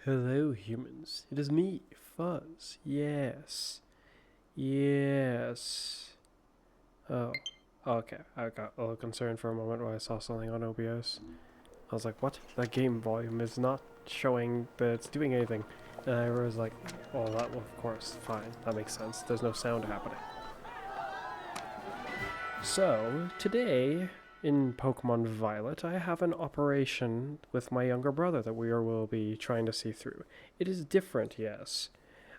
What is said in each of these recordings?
Hello, humans. It is me, Fuzz. Yes. Yes. Oh. Okay. I got a little concerned for a moment when I saw something on OBS. I was like, what? That game volume is not showing that it's doing anything. And I was like, oh, that will, of course, fine. That makes sense. There's no sound happening. So, today, in Pokemon Violet, I have an operation with my younger brother that will be trying to see through. It is different, yes.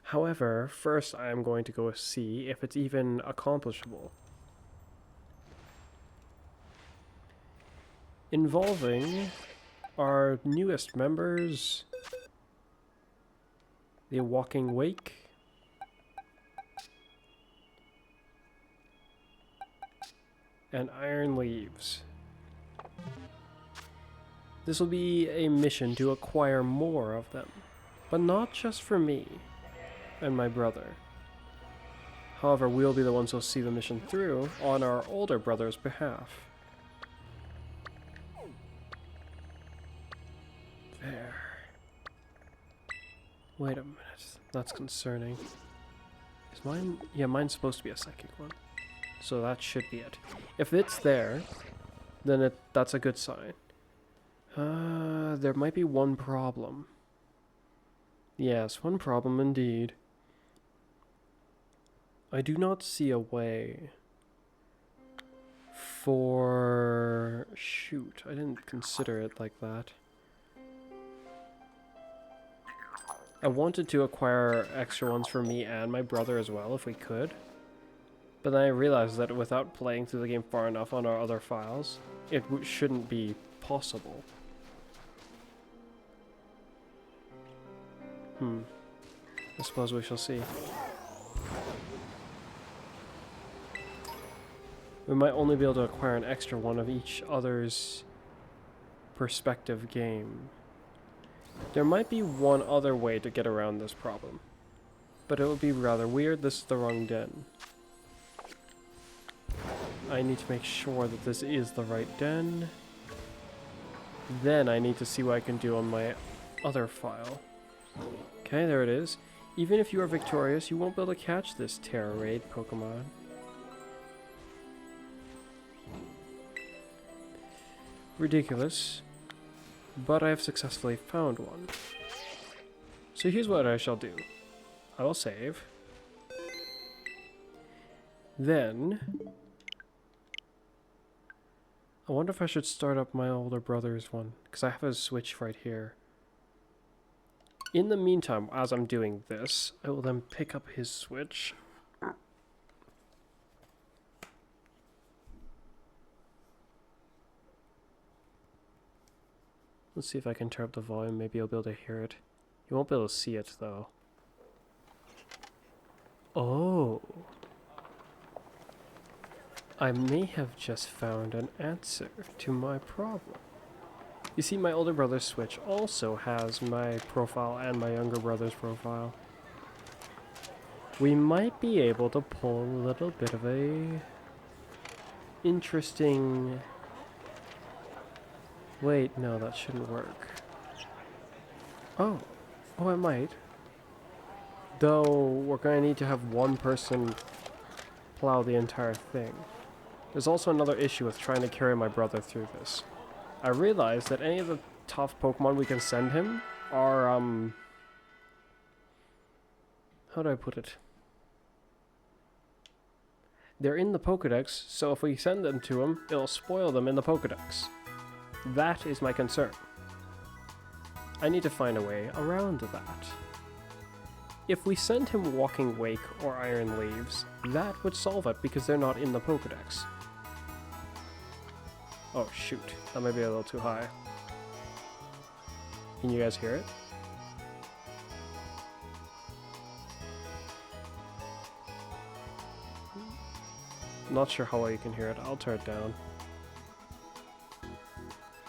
However, first I am going to go see if it's even accomplishable. Involving our newest members, the Walking Wake, and Iron Leaves. This will be a mission to acquire more of them, but not just for me and my brother. However, we'll be the ones who'll see the mission through on our older brother's behalf. There. Wait a minute, that's concerning. Is mine? Yeah, mine's supposed to be a psychic one. So that should be it. If it's there, then that's a good sign. There might be one problem. Yes, one problem indeed. I do not see a way for... Shoot, I didn't consider it like that. I wanted to acquire extra ones for me and my brother as well, if we could. But then I realized that without playing through the game far enough on our other files, it shouldn't be possible. I suppose we shall see. We might only be able to acquire an extra one of each other's perspective game. There might be one other way to get around this problem, but it would be rather weird. This is the wrong den. I need to make sure that this is the right den. Then I need to see what I can do on my other file. Okay, there it is. Even if you are victorious, you won't be able to catch this Terra Raid Pokemon. Ridiculous. But I have successfully found one. So here's what I shall do. I will save. Then... I wonder if I should start up my older brother's one, because I have a switch right here. In the meantime, as I'm doing this, I will then pick up his switch. Let's see if I can turn up the volume. Maybe I'll be able to hear it. You won't be able to see it, though. Oh. I may have just found an answer to my problem. You see, my older brother's switch also has my profile and my younger brother's profile. We might be able to pull a little bit of a interesting... Wait, no, that shouldn't work. Oh, I might. Though, we're going to need to have one person plow the entire thing. There's also another issue with trying to carry my brother through this. I realized that any of the tough Pokemon we can send him are, how do I put it? They're in the Pokedex, so if we send them to him, it'll spoil them in the Pokedex. That is my concern. I need to find a way around that. If we send him Walking Wake or Iron Leaves, that would solve it because they're not in the Pokedex. Oh shoot, that might be a little too high. Can you guys hear it? Not sure how well you can hear it. I'll turn it down.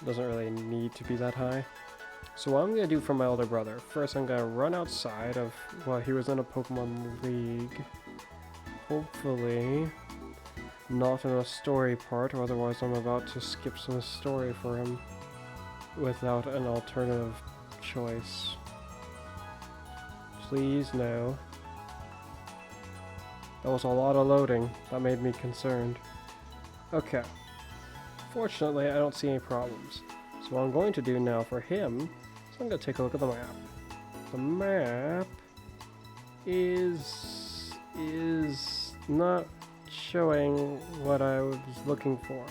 Doesn't really need to be that high. So what I'm going to do for my older brother, first I'm going to run outside of, well, he was in a Pokemon League. Hopefully not in a story part, or otherwise I'm about to skip some story for him without an alternative choice. Please, no. That was a lot of loading. That made me concerned. Okay. Fortunately, I don't see any problems. So what I'm going to do now for him is I'm going to take a look at the map. The map is not showing what I was looking for.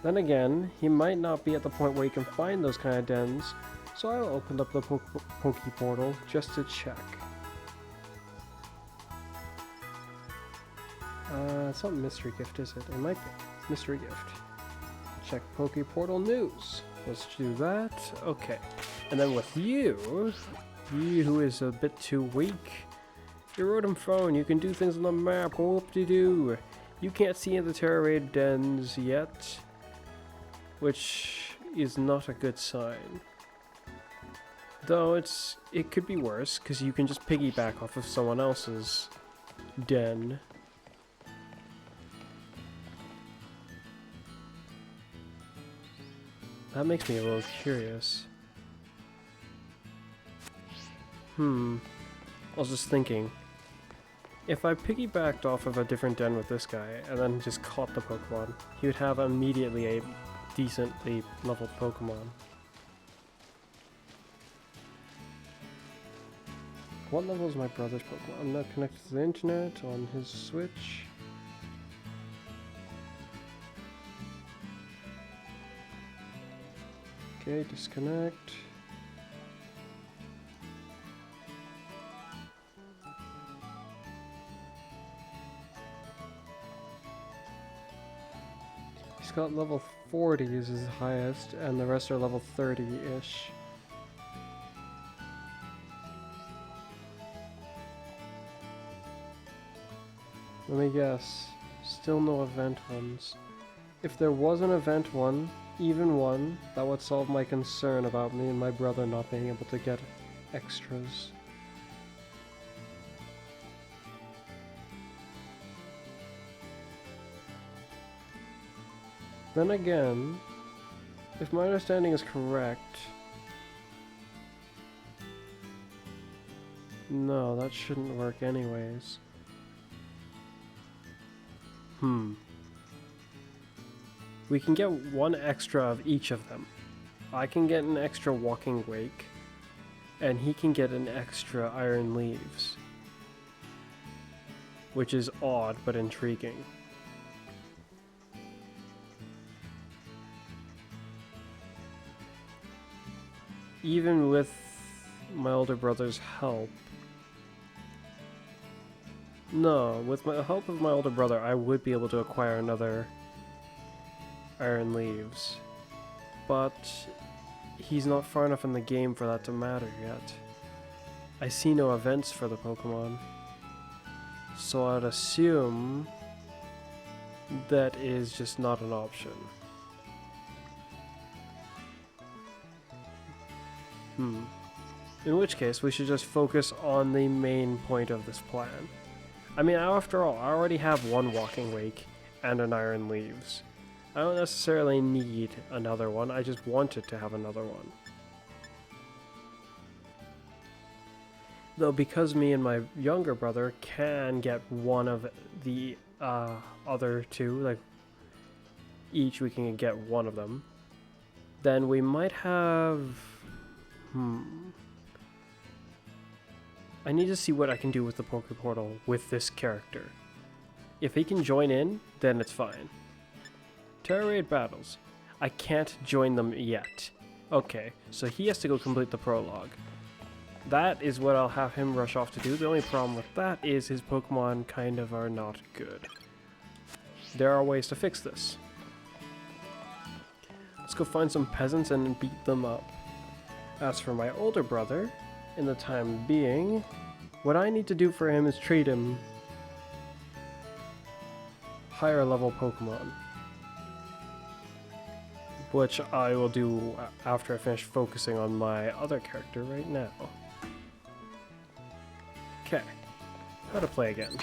Then again, he might not be at the point where he can find those kind of dens, so I'll open up the Poke Portal just to check. It's not Mystery Gift, is it? It might be. Mystery Gift. Check Poke Portal News. Let's do that. Okay. And then with you who is a bit too weak, your Rotom phone, you can do things on the map. Whoop-de-doo. You can't see in the Terra Raid dens yet, which is not a good sign. Though it could be worse, because you can just piggyback off of someone else's den. That makes me a little curious. I was just thinking, if I piggybacked off of a different den with this guy and then just caught the Pokemon, he would have immediately a decently leveled Pokemon. What level is my brother's Pokemon? I'm not connected to the internet on his Switch. Okay, disconnect. He's got level 40 is his highest, and the rest are level 30-ish. Let me guess. Still no event ones. If there was an event one, even one, that would solve my concern about me and my brother not being able to get extras. Then again, if my understanding is correct, no, that shouldn't work anyways. We can get one extra of each of them. I can get an extra Walking Wake, and he can get an extra Iron Leaves. Which is odd, but intriguing. Even with my older brother's help, no, with the help of my older brother, I would be able to acquire another Iron Leaves. But he's not far enough in the game for that to matter yet. I see no events for the Pokemon. So I'd assume that is just not an option. In which case, we should just focus on the main point of this plan. I mean, after all, I already have one Walking Wake and an Iron Leaves. I don't necessarily need another one, I just wanted to have another one. Though because me and my younger brother can get one of the other two, like each we can get one of them, then we might have... I need to see what I can do with the Poke Portal with this character. If he can join in, then it's fine. Terra Raid battles. I can't join them yet. Okay, so he has to go complete the prologue. That is what I'll have him rush off to do. The only problem with that is his Pokemon kind of are not good. There are ways to fix this. Let's go find some peasants and beat them up. As for my older brother, in the time being, what I need to do for him is trade him higher level Pokemon. Which I will do after I finish focusing on my other character right now. Okay, how to play again.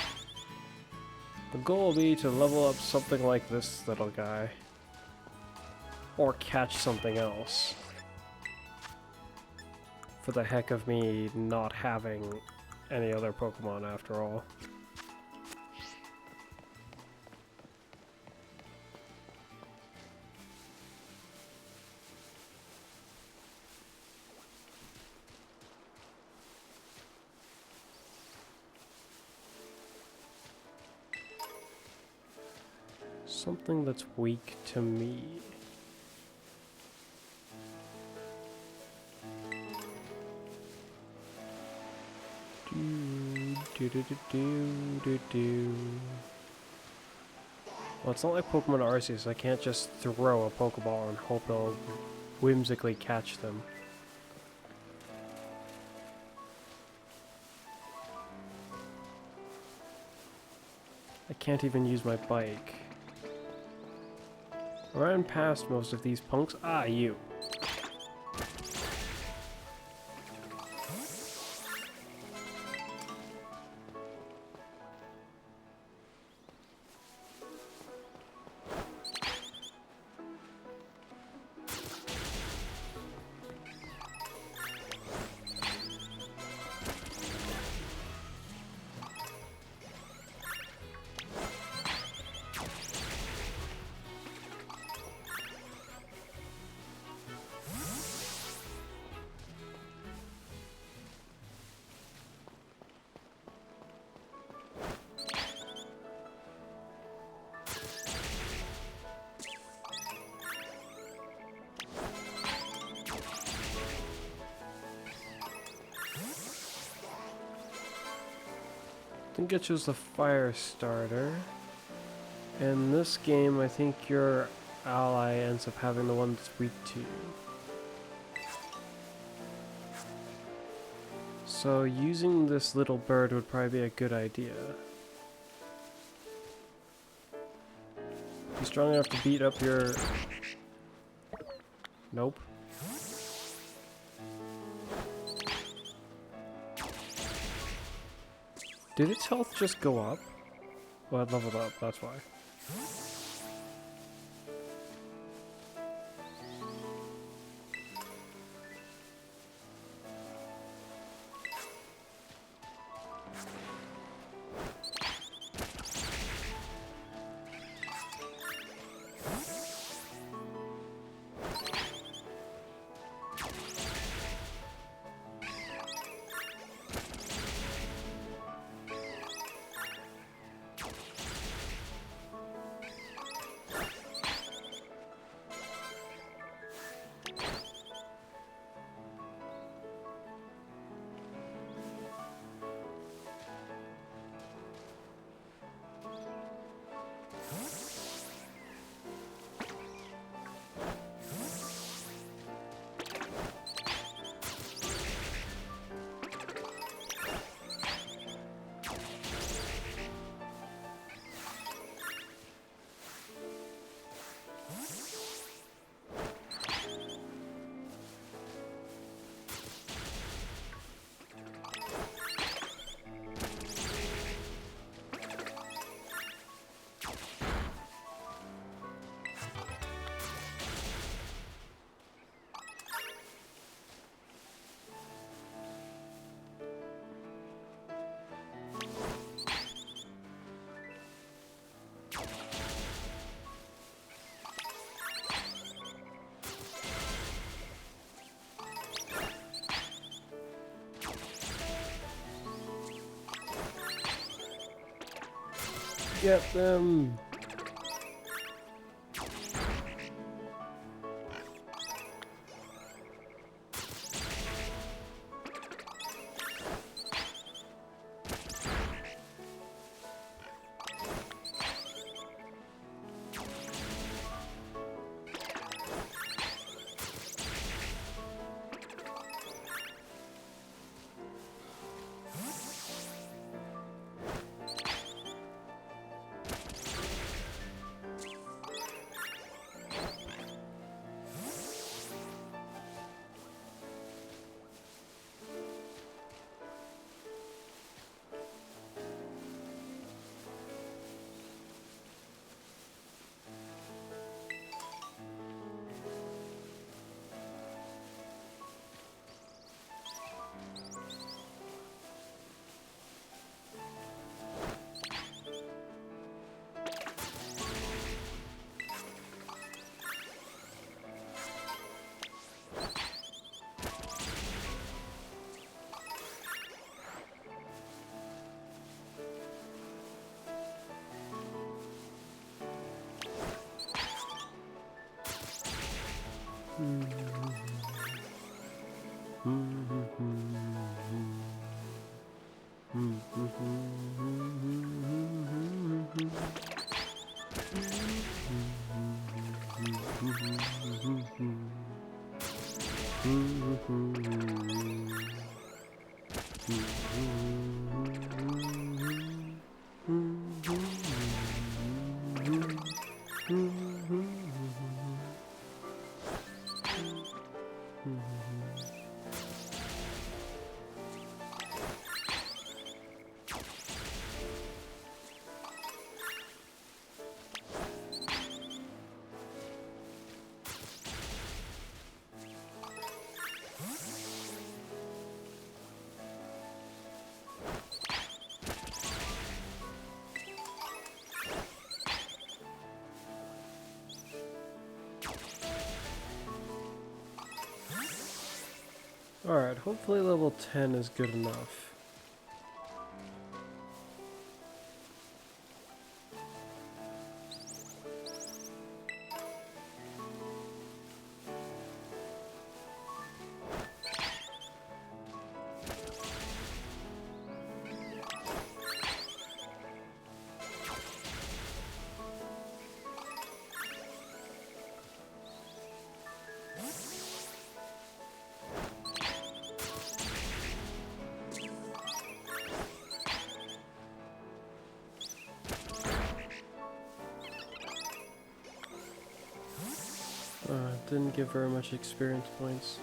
The goal will be to level up something like this little guy. Or catch something else. For the heck of me not having any other Pokemon after all. Something that's weak to me. Well, it's not like Pokemon Arceus. I can't just throw a Pokeball and hope it'll whimsically catch them. I can't even use my bike. I ran past most of these punks. Ah, you. I think I chose the fire starter. In this game, I think your ally ends up having the one that's weak to you. So using this little bird would probably be a good idea. Be strong enough to beat up your... Nope. Did its health just go up? Well, it leveled up, that's why. Get them! Alright, hopefully level 10 is good enough. Didn't give very much experience points.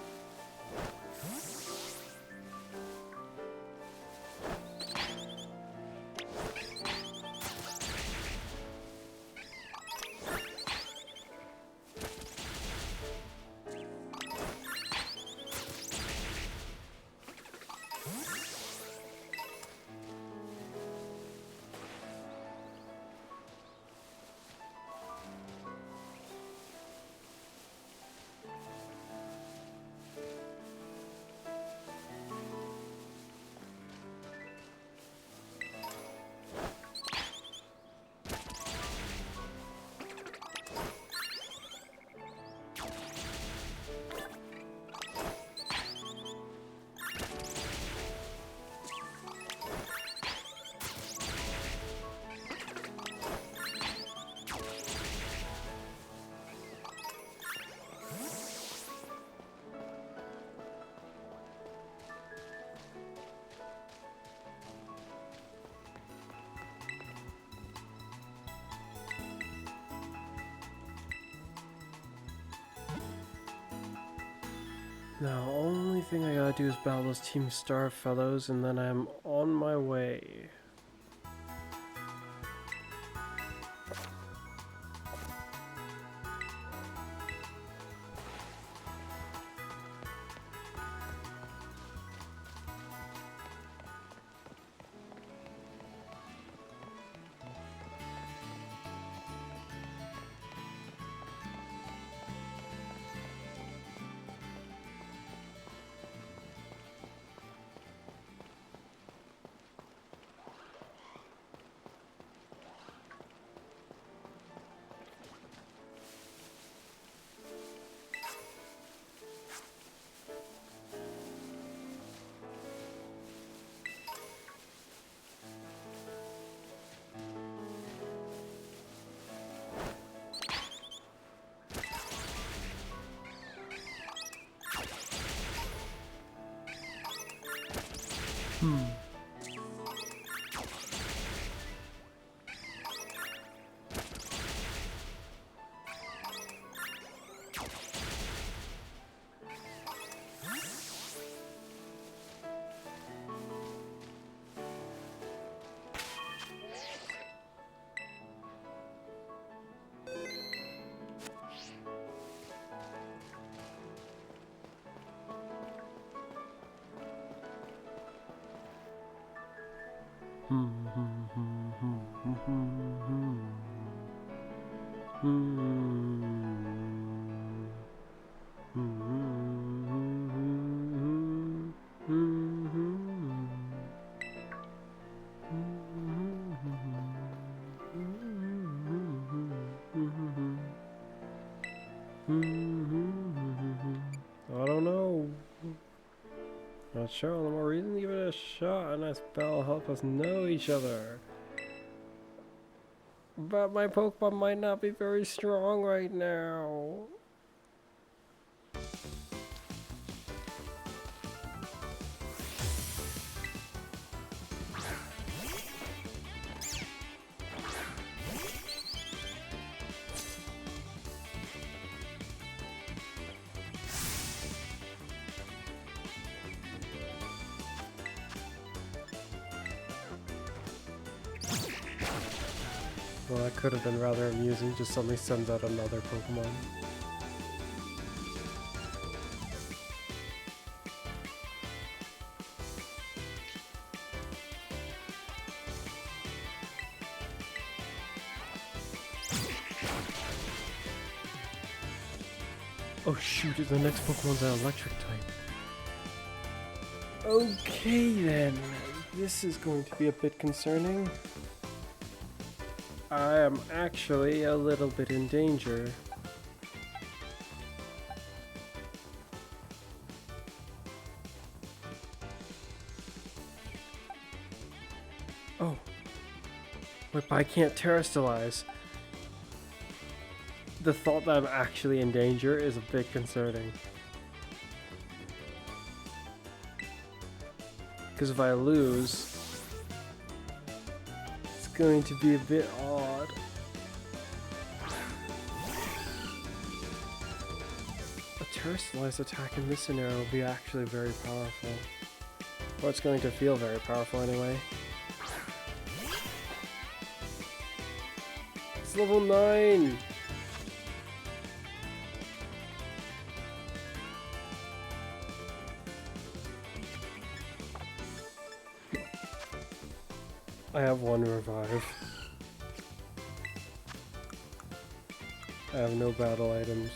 Now, only thing I gotta do is battle those Team Star fellows, and then I'm on my way. I don't know. Not sure. All the more reason to give it a shot. A nice spell will help us know each other. But my Pokemon might not be very strong right now. Well, that could have been rather amusing, just suddenly sends out another Pokemon. Oh shoot, the next Pokemon's an electric type. Okay then, this is going to be a bit concerning. I am actually a little bit in danger. Oh. Wait, but I can't terrestrialize. The thought that I'm actually in danger is a bit concerning. Because if I lose, it's going to be a bit odd. A terrestrialized attack in this scenario will be actually very powerful. Or it's going to feel very powerful anyway. It's level 9! I have 1 revive. I have no battle items.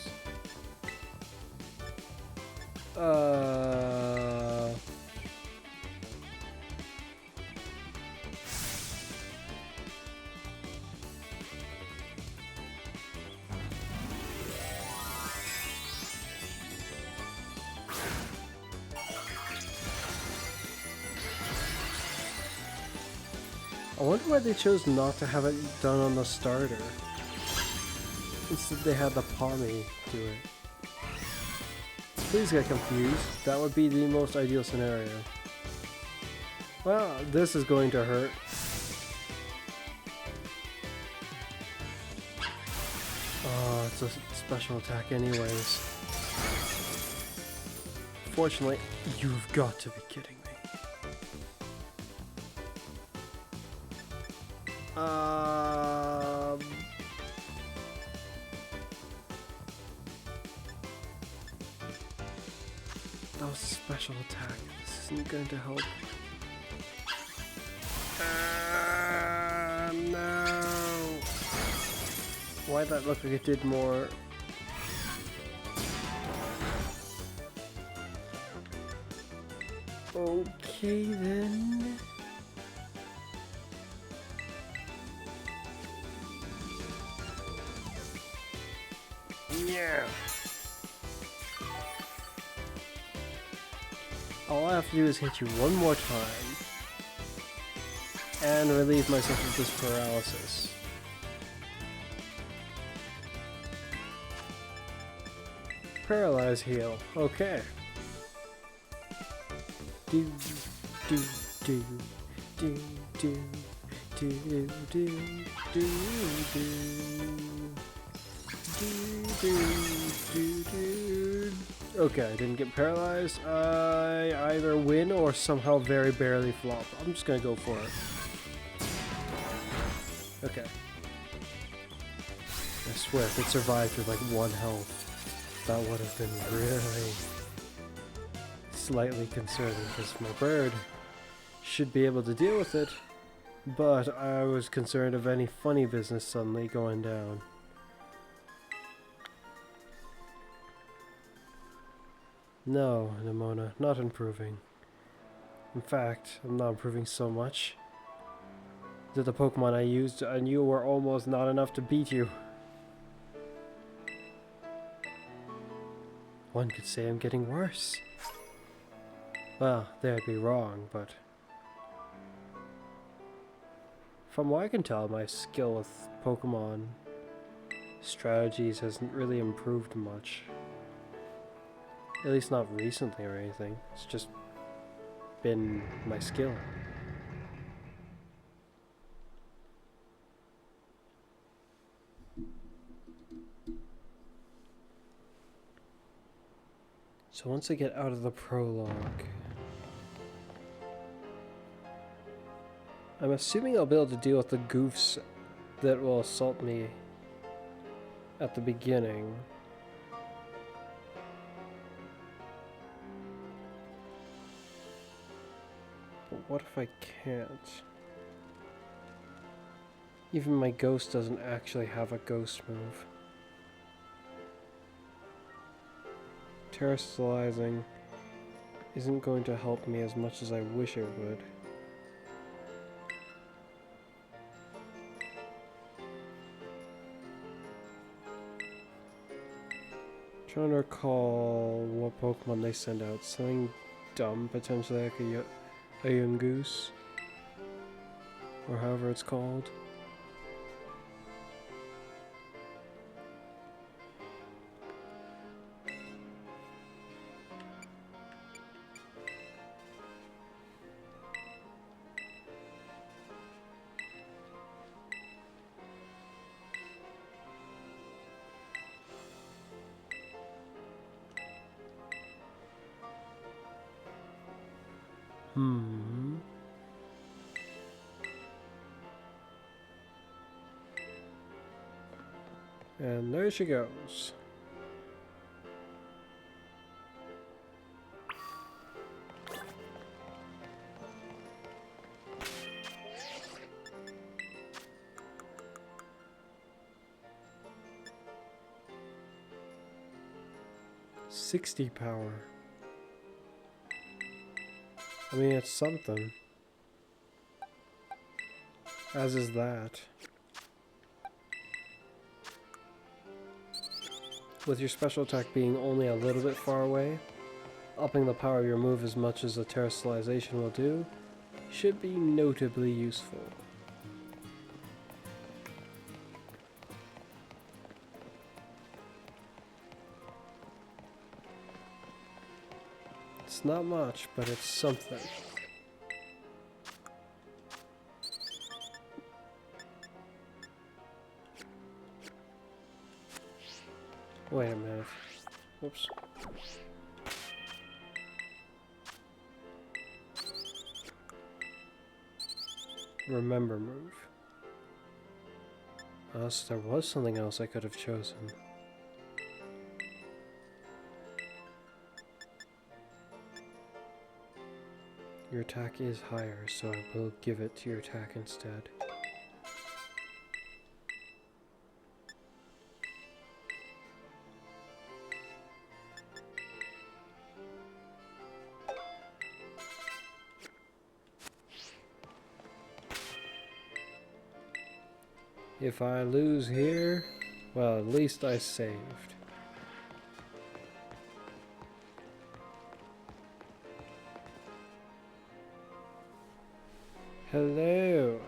I wonder why they chose not to have it done on the starter. Instead they had the Pommy do it. Please get confused. That would be the most ideal scenario. Well, this is going to hurt. Oh, it's a special attack anyways. Fortunately, you've got to be kidding me. That was a special attack. This isn't going to help. No! Why'd that look like it did more? Okay then. Yeah. All I have to do is hit you one more time and relieve myself of this paralysis. Paralyze heal. Okay. Do do do do do do do do do do. Okay, I didn't get paralyzed. I either win or somehow very barely flop. I'm just gonna go for it. Okay. I swear, if it survived with like 1 health, that would have been really slightly concerning, because my bird should be able to deal with it, but I was concerned of any funny business suddenly going down. No, Nimona, not improving. In fact, I'm not improving so much that the Pokemon I used I knew were almost not enough to beat you. One could say I'm getting worse. Well, they'd be wrong, but from what I can tell, my skill with Pokemon strategies hasn't really improved much. At least not recently or anything. It's just been my skill. So once I get out of the prologue, I'm assuming I'll be able to deal with the goofs that will assault me at the beginning. But what if I can't? Even my ghost doesn't actually have a ghost move. Terrestrializing isn't going to help me as much as I wish it would. Trying to recall what Pokemon they send out. Something dumb, potentially like a Yungoos. Or however it's called. And there she goes. "60 power. I mean, it's something. As is that. With your special attack being only a little bit far away, upping the power of your move as much as the terrestrialization will do should be notably useful. It's not much, but it's something. Wait a minute. Whoops. Remember move. So there was something else I could have chosen. Your attack is higher, so I will give it to your attack instead. If I lose here, well, at least I saved. Hello.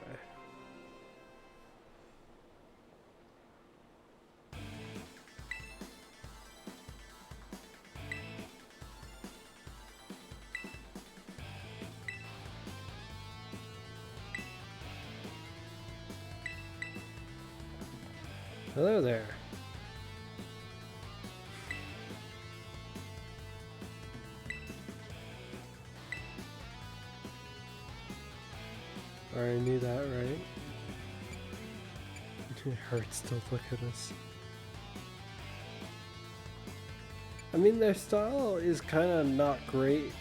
Hello there. I already knew that, right? It hurts to look at us. I mean, their style is kind of not great,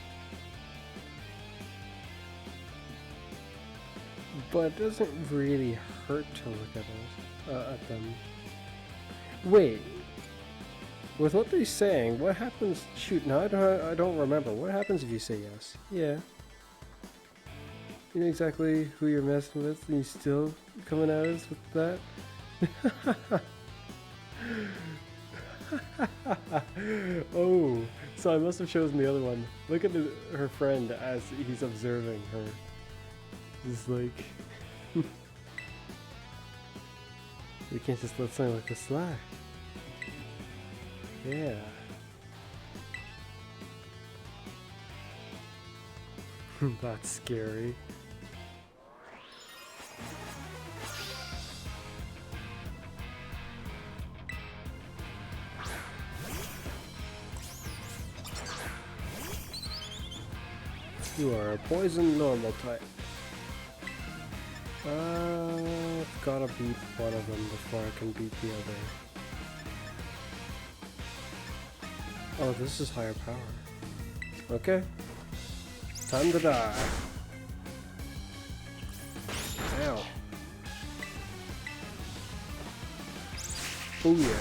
but it doesn't really hurt to look at them. Wait, with what they're saying, what happens? Shoot, no, I don't remember. What happens if you say yes? Yeah. You know exactly who you're messing with, and you still coming at us with that? Oh, so I must have chosen the other one. Look at her friend as he's observing her. Just like... we can't just let something like this slide. Yeah. That's scary. You are a poison normal type. I've gotta beat one of them before I can beat the other. Oh, this is higher power. Okay. Time to die. Ow. Oh yeah.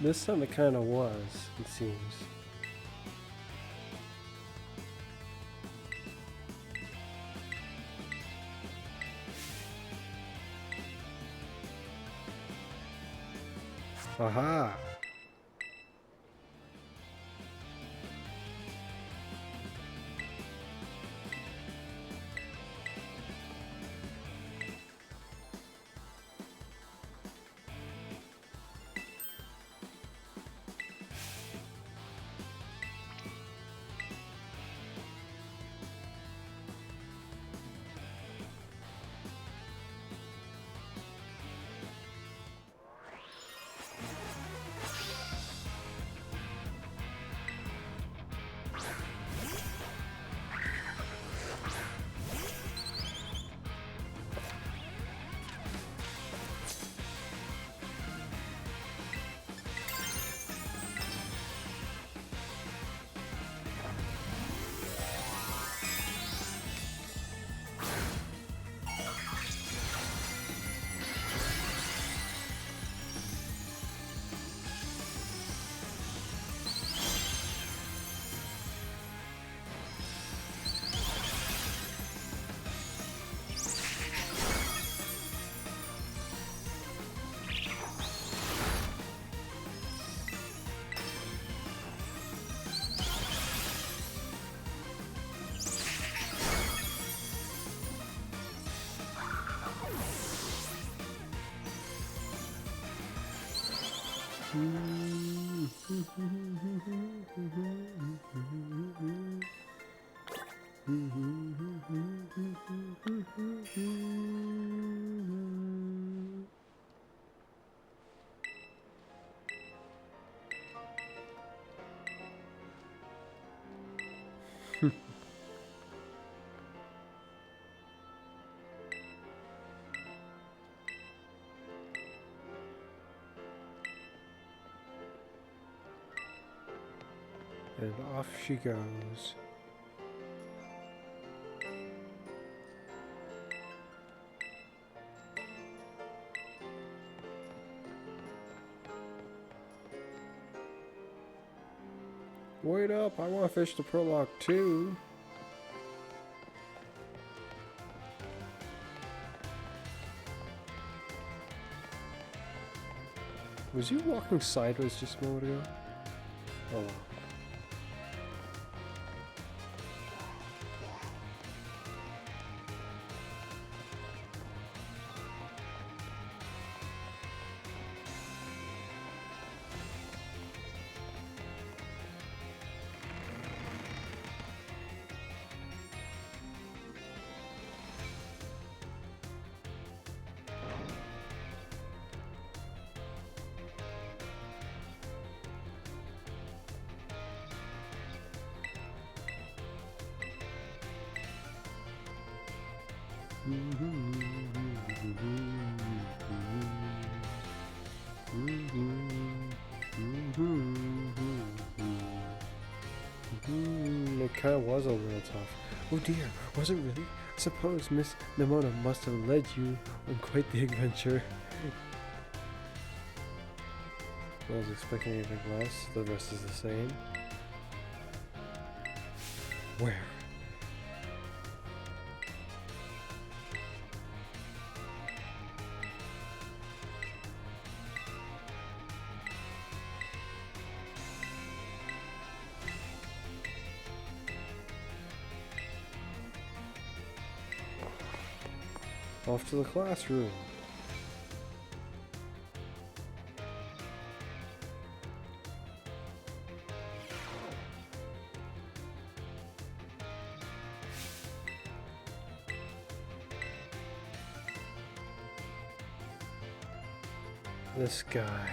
This time it kind of was, it seems. Aha! And off she goes. Wait up, I want to fish the prologue too. Was you walking sideways just a moment ago? Oh well. It kind of was a little tough. Oh dear, was it really? I suppose Miss Nimona must have led you on quite the adventure. I was expecting anything less. The rest is the same. Where? Off to the classroom. This guy.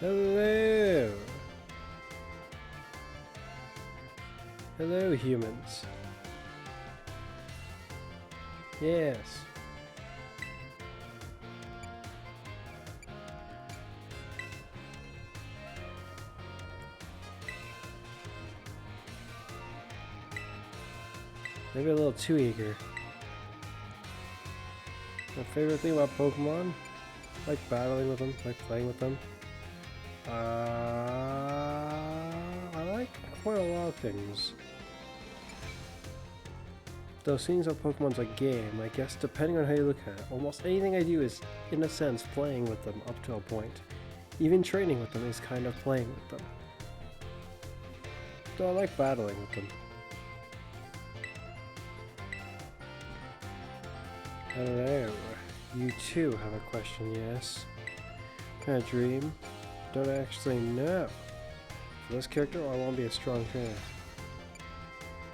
Hello. Hello, humans. Yes. Maybe a little too eager. My favorite thing about Pokemon? Like battling with them, like playing with them. I like quite a lot of things. Though seeing as how Pokemon's a game, I guess depending on how you look at it, almost anything I do is, in a sense, playing with them up to a point. Even training with them is kind of playing with them. Though I like battling with them. Hello. You too have a question, yes? Kind of dream? Don't actually know. For this character, I want to be a strong trainer.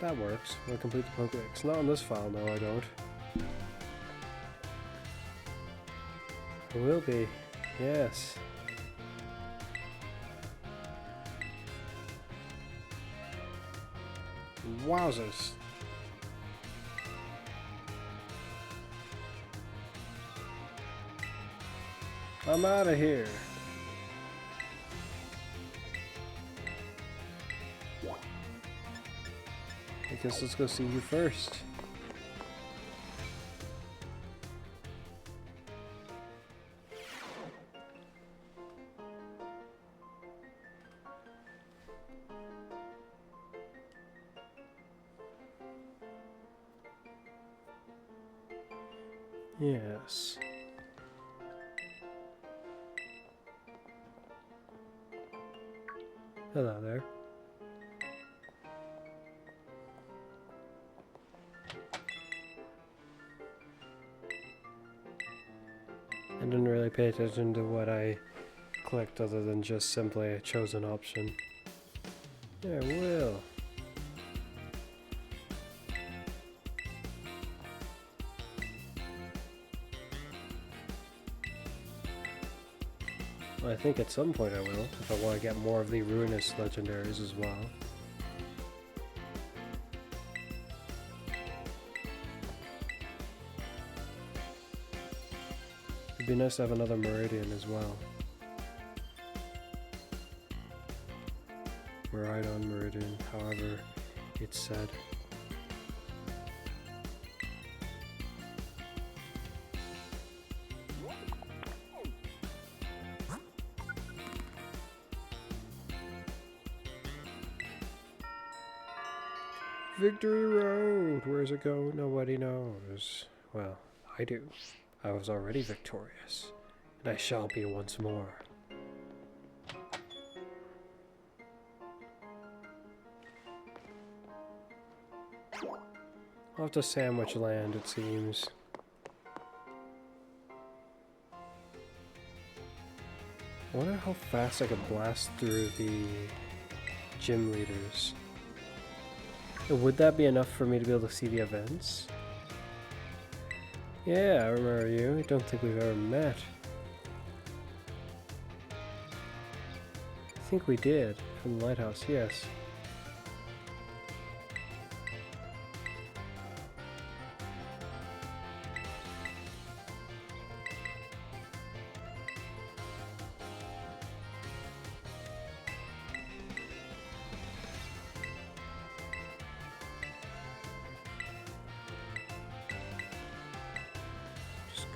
That works. We'll complete the Pokédex. Not on this file, no, I don't. I will be. Yes. Wowzers. I'm out of here. I guess let's go see you first. Yes. Hello there. I didn't really pay attention to what I clicked other than just simply a chosen option. Yeah, I will. I think at some point I will, if I want to get more of the ruinous legendaries as well. It'd be nice to have another Meridian as well. Miraidon Meridian, however it's said. Victory Road! Where's it go? Nobody knows. Well, I do. I was already victorious, and I shall be once more. Off to Sandwich Land, it seems. I wonder how fast I could blast through the gym leaders. Would that be enough for me to be able to see the events? Yeah, I remember you. I don't think we've ever met. I think we did. From the lighthouse, yes.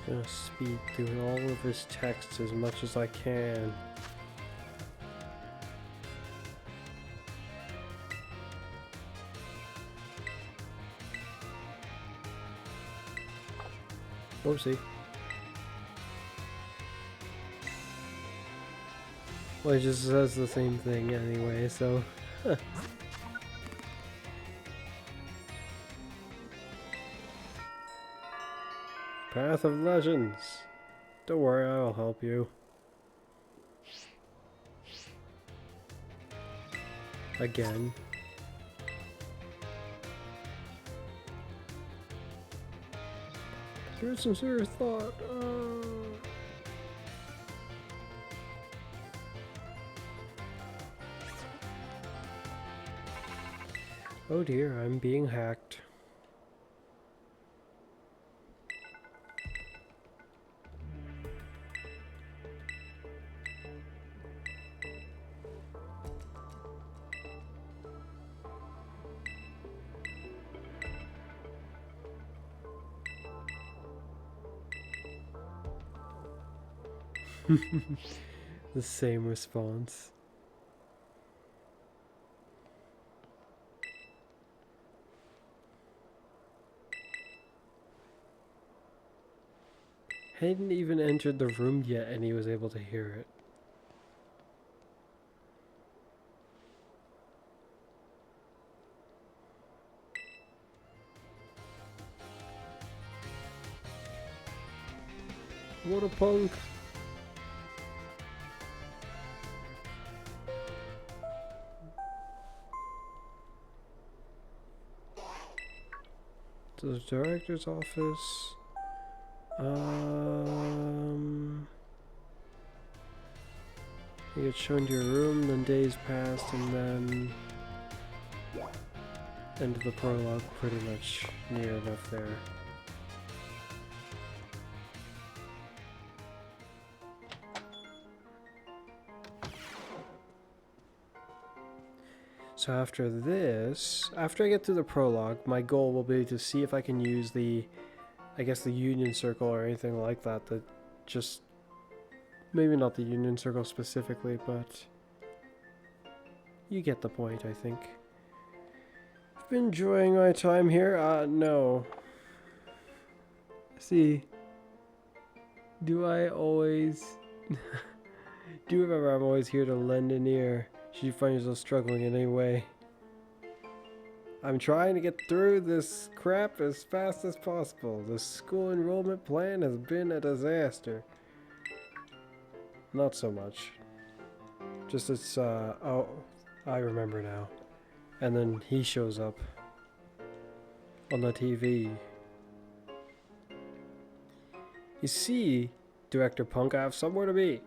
Gonna speed through all of his text as much as I can. Oopsie. Well, it just says the same thing anyway, so... Path of Legends. Don't worry, I'll help you. Again. Give it some serious thought. Oh dear, I'm being hacked. The same response. Hadn't even entered the room yet and he was able to hear it. What a punk! To the director's office. You get shown to your room, then days passed, and then end of the prologue, pretty much near enough there. So after this, after I get through the prologue, my goal will be to see if I can use the, I guess the Union Circle or anything like that, that just, maybe not the Union Circle specifically, but you get the point, I think. I've been enjoying my time here. No. See, do I always, do you remember I'm always here to lend an ear should you find yourself struggling in any way. I'm trying to get through this crap as fast as possible. The school enrollment plan has been a disaster. Not so much. Just it's, oh, I remember now. And then he shows up on the TV. You see, Director Punk, I have somewhere to be.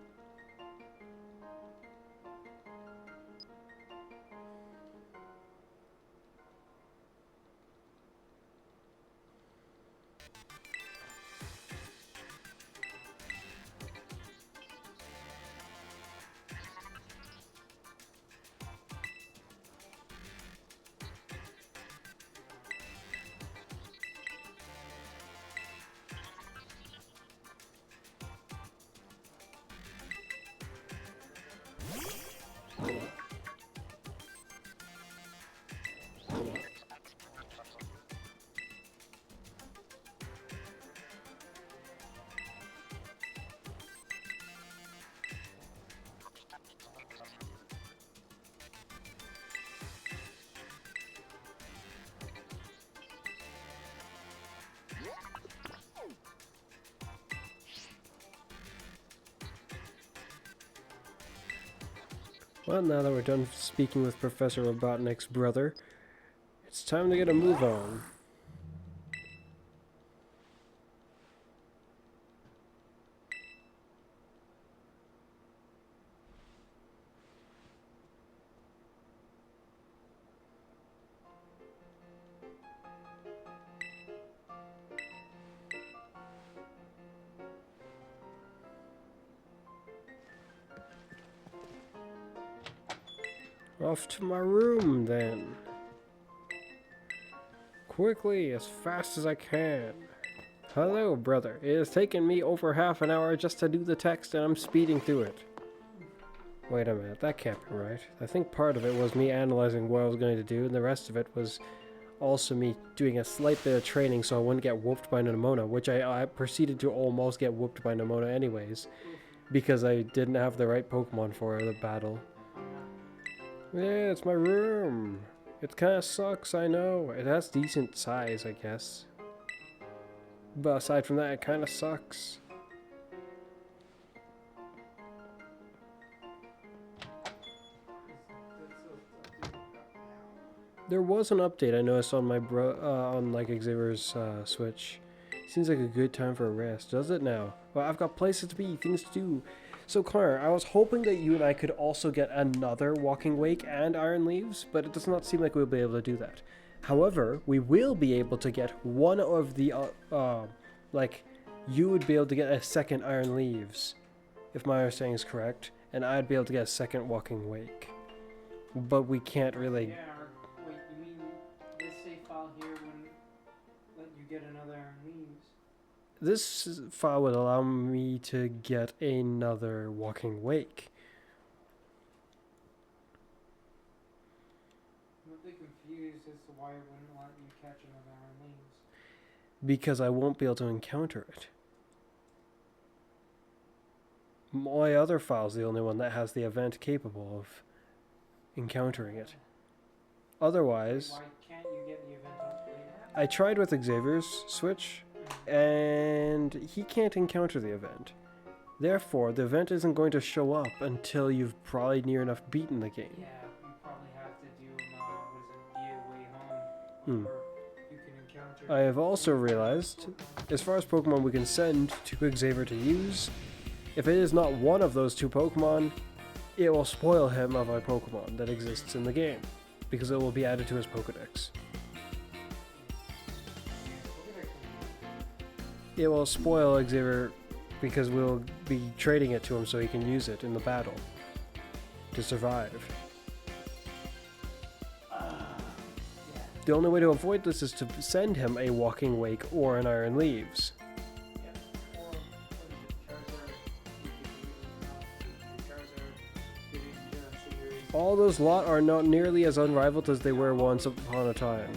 Well, now that we're done speaking with Professor Robotnik's brother, it's time to get a move on. Off to my room, then. Quickly, as fast as I can. Hello, brother. It has taken me over half an hour just to do the text, and I'm speeding through it. Wait a minute, that can't be right. I think part of it was me analyzing what I was going to do, and the rest of it was also me doing a slight bit of training so I wouldn't get whooped by Nemona, which I proceeded to almost get whooped by Nemona anyways, because I didn't have the right Pokemon for the battle. Yeah, it's my room. It kinda sucks, I know. It has decent size, I guess. But aside from that, it kinda sucks. There was an update I noticed on my on like Xavier's Switch. Seems like a good time for a rest, does it now? Well, I've got places to be, things to do. So Connor, I was hoping that you and I could also get another Walking Wake and Iron Leaves, but it does not seem like we'll be able to do that. However, we will be able to get one of the, like, you would be able to get a second Iron Leaves, if my understanding is correct, and I'd be able to get a second Walking Wake. But we can't really... Yeah, wait, you mean this save file here wouldn't let you get another Iron Leaves? This file would allow me to get another Walking Wake. I'm a bit confused as to why it wouldn't let you catch another Iron Leaves. Because I won't be able to encounter it. My other file's the only one that has the event capable of encountering it. Otherwise, Why can't you get the event up later? I tried with Xavier's switch, and he can't encounter the event. Therefore, the event isn't going to show up until you've probably near enough beaten the game. Yeah, you probably have to do, Be a Way Home before you can encounter... I have also realized, as far as Pokemon we can send to Xavier to use, if it is not one of those two Pokemon, it will spoil him of a Pokemon that exists in the game, because it will be added to his Pokedex. It will spoil Xavier because we'll be trading it to him so he can use it in the battle to survive. The only way to avoid this is to send him a Walking Wake or an Iron Leaves. All those lot are not nearly as unrivaled as they were once upon a time.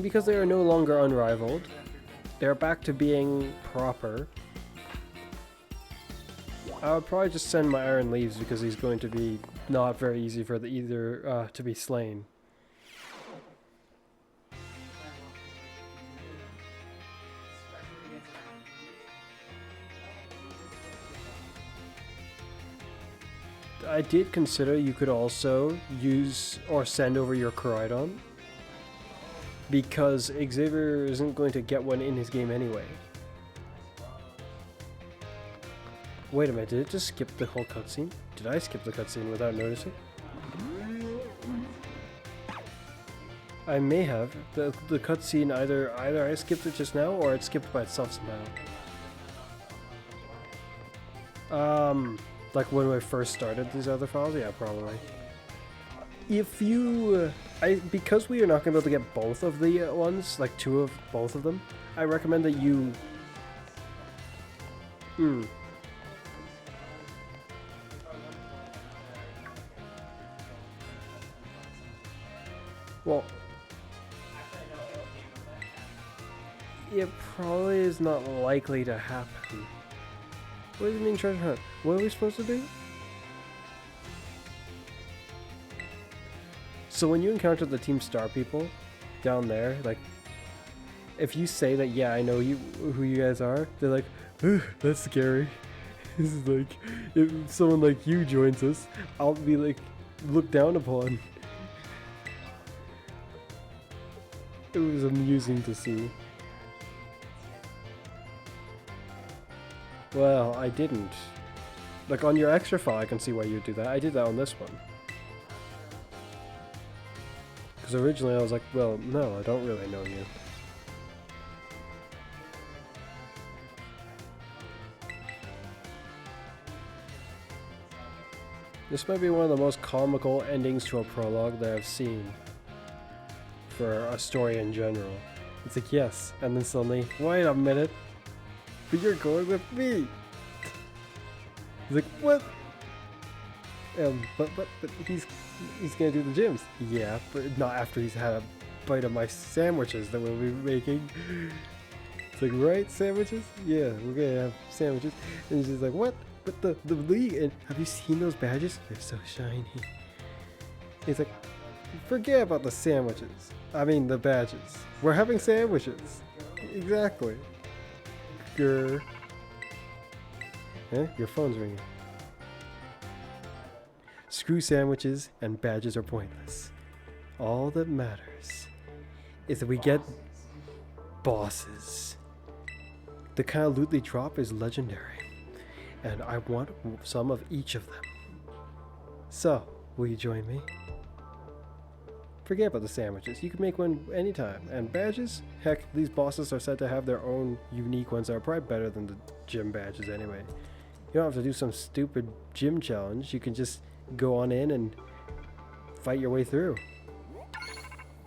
Because they are no longer unrivaled, they're back to being proper. I would probably just send my Iron Leaves because he's going to be not very easy for the either to be slain. I did consider you could also use or send over your Koraidon, because Xavier isn't going to get one in his game anyway. Wait a minute, did it just skip the whole cutscene? Did I skip the cutscene without noticing? I may have. The cutscene either I skipped it just now or it skipped by itself somehow. Like when I first started these other files? Yeah, probably. If you... because we are not going to be able to get both of the ones, like two of both of them, I recommend that you... Well... It probably is not likely to happen. What do you mean treasure hunt? What are we supposed to do? So when you encounter the Team Star people down there, like, if you say that, yeah, I know you, who you guys are, they're like, that's scary. This is like, if someone like you joins us, I'll be like, looked down upon. It was amusing to see. Well, I didn't. Like, on your extra file, I can see why you'd do that. I did that on this one. Because originally I was like, well, no, I don't really know you. This might be one of the most comical endings to a prologue that I've seen for a story in general. It's like, yes, and then suddenly, wait a minute, but you're going with me. He's like, what? But he's gonna do the gyms. Yeah, but not after he's had a bite of my sandwiches that we'll be making. It's like, right, sandwiches? Yeah, we're gonna have sandwiches. And he's just like, what? But the league, and have you seen those badges? They're so shiny. He's like, forget about the sandwiches. I mean the badges. We're having sandwiches. Exactly. Grr. Huh? Your phone's ringing. Screw sandwiches and badges are pointless. All that matters is that we get... bosses. The kind of loot they drop is legendary, and I want some of each of them. So, will you join me? Forget about the sandwiches, you can make one anytime. And badges? Heck, these bosses are said to have their own unique ones that are probably better than the gym badges anyway. You don't have to do some stupid gym challenge, you can just go on in and fight your way through.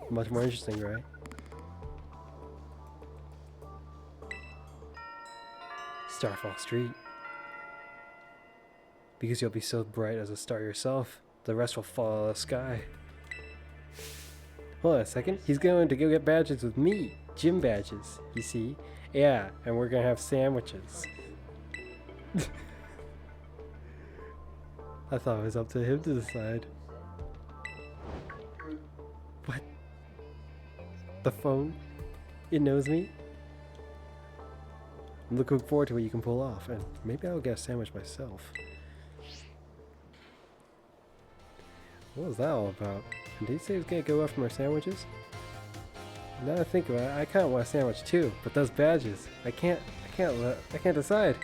Much more interesting, right? Starfall Street. Because you'll be so bright as a star yourself, the rest will fall out of the sky. Hold on a second, he's going to go get badges with me. Gym badges, you see? Yeah, and we're gonna have sandwiches. I thought it was up to him to decide. What? The phone? It knows me? I'm looking forward to what you can pull off, and maybe I'll get a sandwich myself. What was that all about? Did he say he was gonna go after my sandwiches? Now that I think about it, I kinda want a sandwich too, but those badges, I can't decide.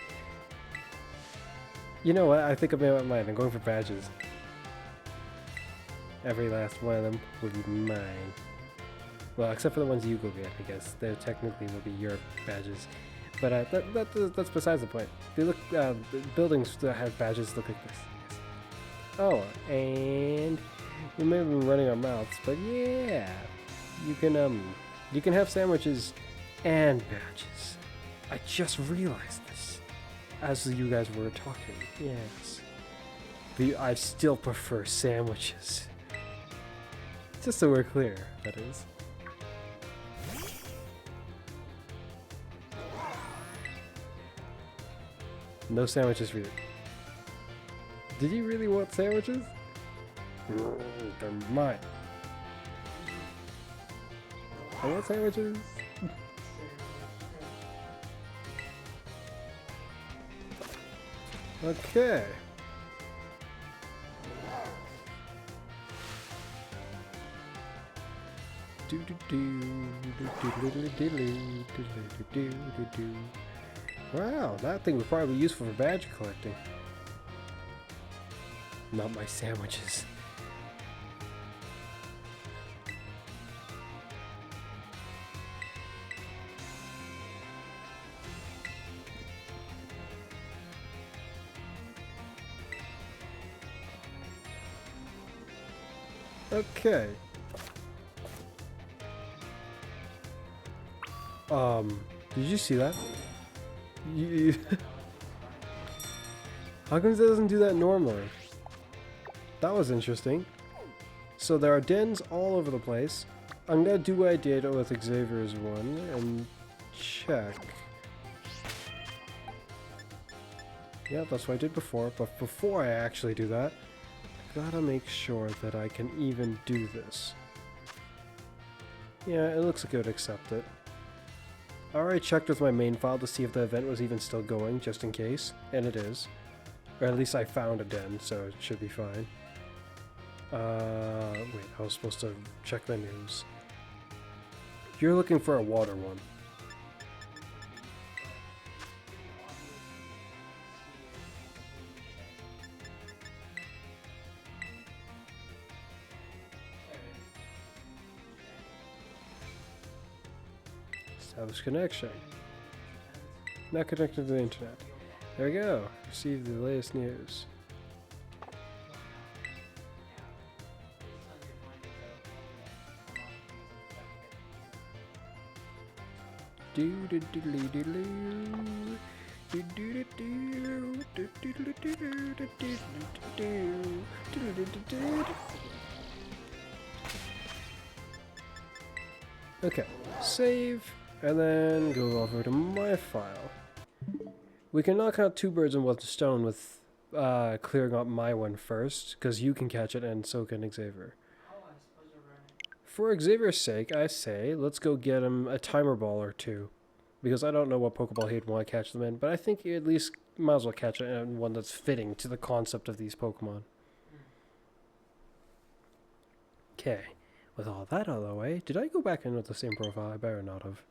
You know what, I think I made up my mind, I'm going for badges. Every last one of them will be mine. Well, except for the ones you go get, I guess. They technically will be your badges. But that's besides the point. They look, the buildings that have badges look like this. Oh, and we may have been running our mouths, but yeah, you can have sandwiches and badges. I just realized this as you guys were talking. Yes, but I still prefer sandwiches. Just so we're clear, that is. No sandwiches for you. Did you really want sandwiches? They're mine. I want sandwiches. Okay. Wow, that thing would probably be useful for badge collecting. Not my sandwiches. Okay. Did you see that? How come it doesn't do that normally? That was interesting. So there are dens all over the place. I'm gonna do what I did with Xavier's one and check. Yeah, that's what I did before, but before I actually do that, I gotta make sure that I can even do this. Yeah, it looks like it would accept it. I already checked with my main file to see if the event was even still going, just in case, and it is. Or at least I found a den, so it should be fine. Wait, I was supposed to check the news. You're looking for a water one. Establish connection. Not connected to the internet. There we go. Receive the latest news. Okay, save, and then go over to my file. We can knock out two birds with one stone with clearing up my one first, because you can catch it and so can Xavier. For Xavier's sake, I say, let's go get him a timer ball or two. Because I don't know what Pokeball he'd want to catch them in, but I think he at least might as well catch it in one that's fitting to the concept of these Pokemon. Okay, with all that out of the way, did I go back in with the same profile? I better not have.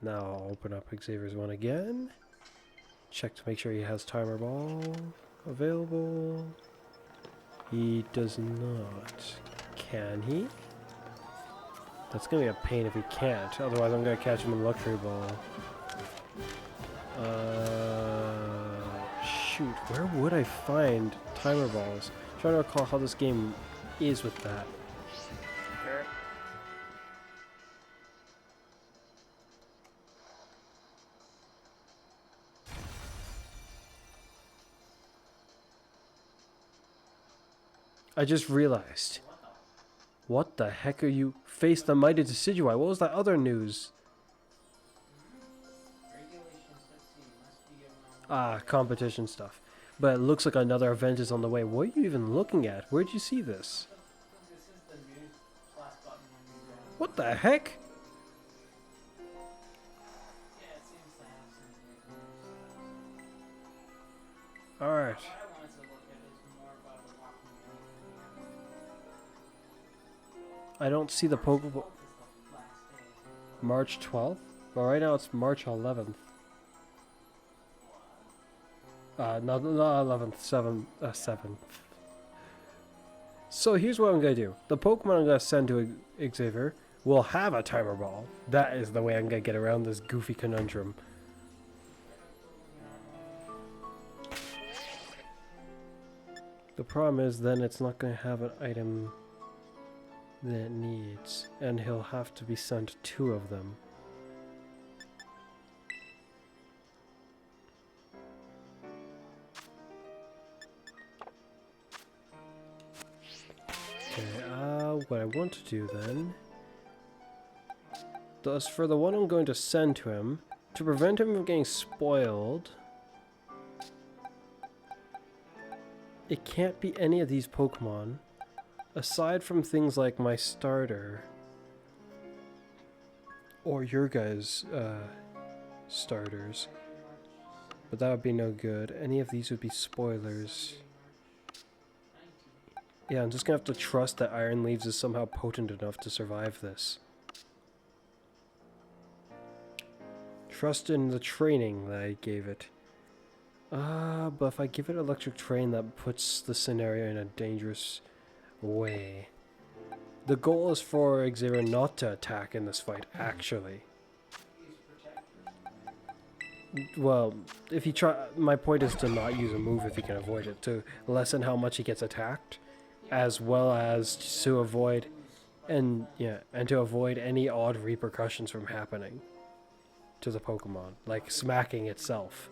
Now I'll open up Xavier's one again. Check to make sure he has timer ball available. He does not. Can he? That's gonna be a pain if he can't. Otherwise, I'm gonna catch him in luxury ball. Shoot, where would I find timer balls? I'm trying to recall how this game is with that. I just realized. What the heck are you? Face the mighty decidui. What was that other news? Ah, competition stuff. But it looks like another event is on the way. What are you even looking at? Where'd you see this? What the heck? Alright. I don't see the Pokeball. March 12th? Well, right now it's March 11th. Not 11th, 7th. So here's what I'm going to do. The Pokemon I'm going to send to Xavier will have a timer ball. That is the way I'm going to get around this goofy conundrum. The problem is then it's not going to have an item that it needs, and he'll have to be sent 2 of them. Okay, what I want to do then, thus for the one I'm going to send to him, to prevent him from getting spoiled, it can't be any of these Pokemon. Aside from things like my starter, or your guys' starters, but that would be no good. Any of these would be spoilers. Yeah, I'm just gonna have to trust that Iron Leaves is somehow potent enough to survive this. Trust in the training that I gave it. But if I give it Electric Train, that puts the scenario in a dangerous way. The goal is for Xavier not to attack in this fight, actually. Well, if he try, my point is to not use a move if he can avoid it, to lessen how much he gets attacked, as well as to avoid, and to avoid any odd repercussions from happening to the Pokemon, like smacking itself.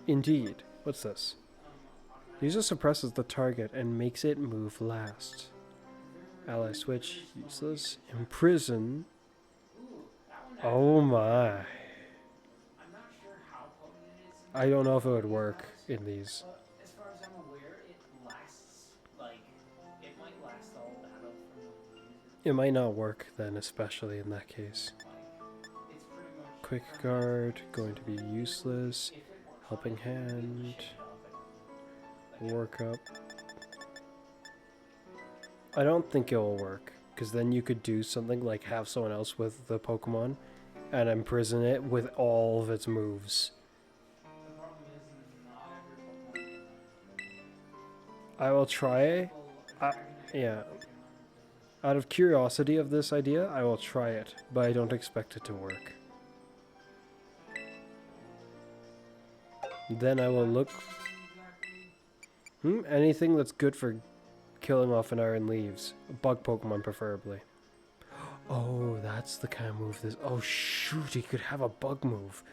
Indeed. What's this? User suppresses the target and makes it move last. Ally switch, useless. Imprison. Oh my. I don't know if it would work in these. As far as I'm aware, it lasts, like, it might last all battle from the user. It might not work then, especially in that case. It's pretty much Quick guard, going to be useless. Helping hand. Work up. I don't think it will work, because then you could do something like have someone else with the Pokemon and imprison it with all of its moves. the problem is not every Pokemon. I will try. Yeah. Out of curiosity of this idea, I will try it, but I don't expect it to work. Then I will look. Anything that's good for killing off an Iron Leaves. Bug Pokemon preferably. Oh, that's the kind of move this. Oh shoot, he could have a bug move.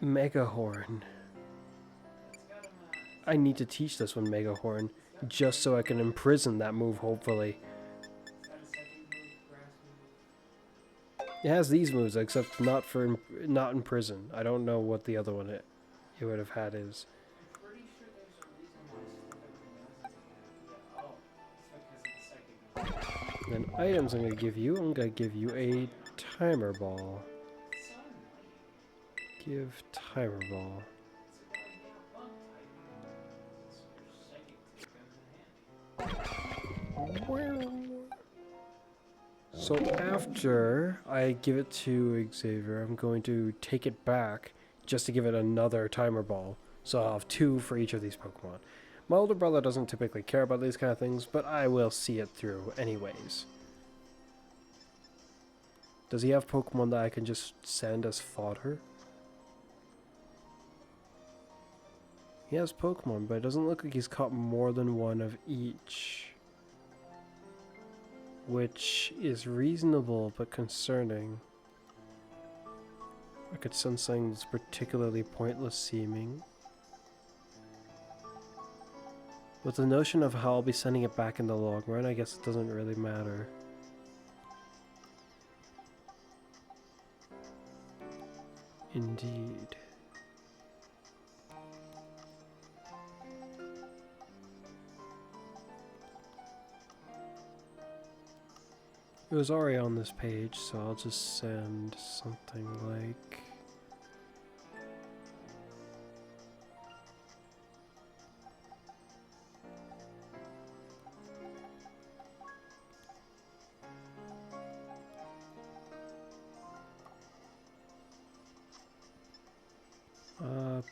Mega Horn. I need to teach this one Mega Horn, just so I can imprison that move, hopefully. It has these moves, except not imprison. I don't know what the other one it would have had is. Then items I'm going to give you. I'm going to give you a timer ball. Give timer ball. So after I give it to Xavier, I'm going to take it back just to give it another timer ball. So I'll have 2 for each of these Pokemon. My older brother doesn't typically care about these kind of things, but I will see it through anyways. Does he have Pokemon that I can just send as fodder? He has Pokemon, but it doesn't look like he's caught more than one of each. Which is reasonable, but concerning. I could send something that's particularly pointless seeming. With the notion of how I'll be sending it back in the long run, I guess it doesn't really matter. Indeed. It was already on this page, so I'll just send something like...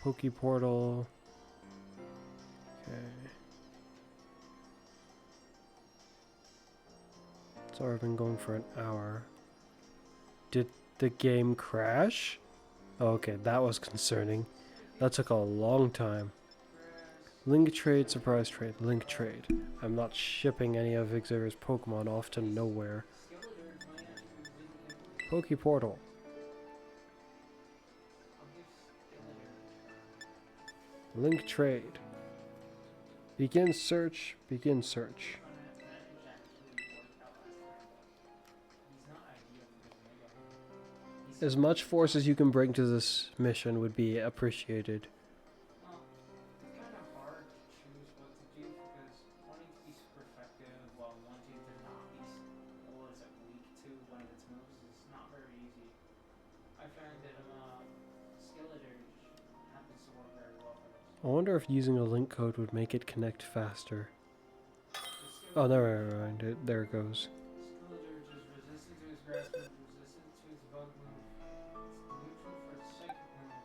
Pokeportal. Okay. It's already been going for an hour. Did the game crash? Oh, okay, that was concerning. That took a long time. Link trade, surprise trade, link trade. I'm not shipping any of Xavier's Pokemon off to nowhere. Pokeportal. Link trade. Begin search, begin search. As much force as you can bring to this mission would be appreciated. Well, it's kind of hard to choose what to do because wanting to be super effective while wanting to not be, what is it, weak to one of its moves is not very easy. I find that Skeletor happens to work very well for this. I wonder if using a link code would make it connect faster. Oh, never mind. There it goes. Skeletor is resistant to his grass move, resistant to his bug move. It's neutral for its psychic move.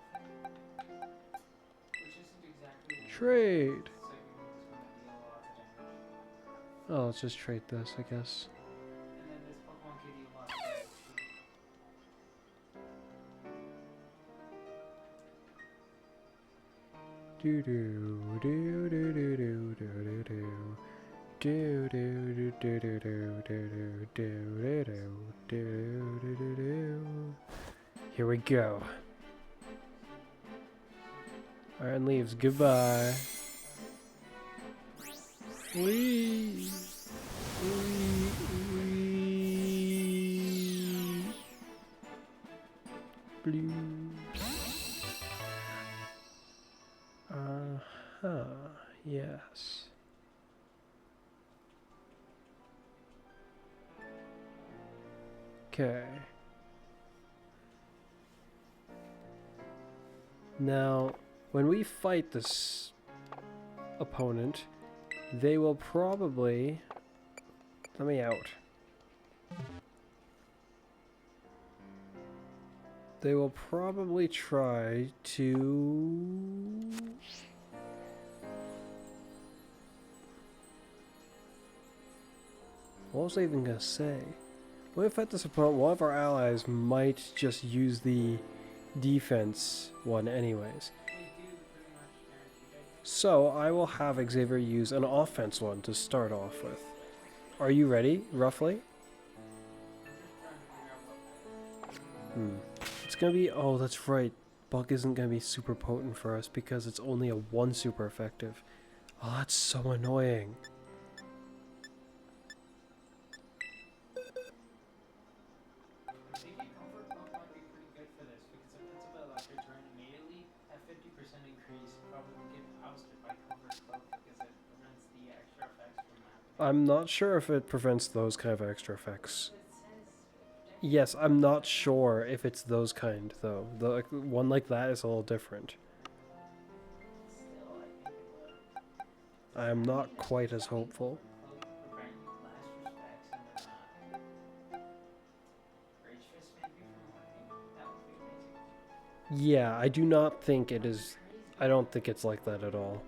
Which isn't exactly Trade. psychic move is going to deal lots of damage. Oh, let's just trade this, I guess. And then this Pokemon can deal lots of damage too. Do do do do do do do do do do do do do do do do do do do do. Here we go. Iron leaves. Goodbye. Wee. Wee. Wee. Blue. Uh-huh. Yes. Okay. Now, when we fight this opponent, they will probably... Let me out. They will probably try to... What was I even gonna say? When we fight this opponent, one of our allies might just use the defense one anyways. So I will have Xavier use an offense one to start off with. Are you ready, roughly? It's gonna be... Oh, that's right. Bug isn't gonna be super potent for us because it's only a 1 super effective. Oh, that's so annoying. I'm not sure if it prevents those kind of extra effects. Yes, I'm not sure if it's those kind, though. The one like that is a little different. I am not quite as hopeful. Yeah, I do not think it is. I don't think it's like that at all.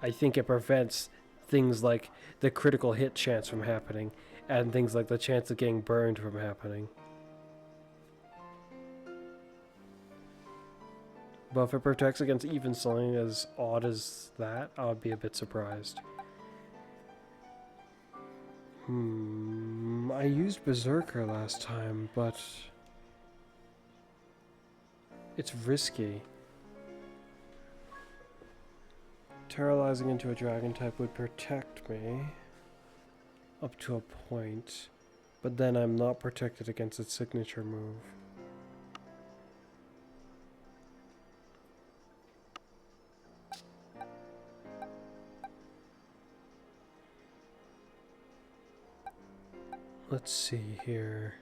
I think it prevents things like the critical hit chance from happening and things like the chance of getting burned from happening. But if it protects against even something as odd as that, I would be a bit surprised. I used Berserker last time, but it's risky. Terrorizing into a dragon type would protect me up to a point, but then I'm not protected against its signature move. Let's see here.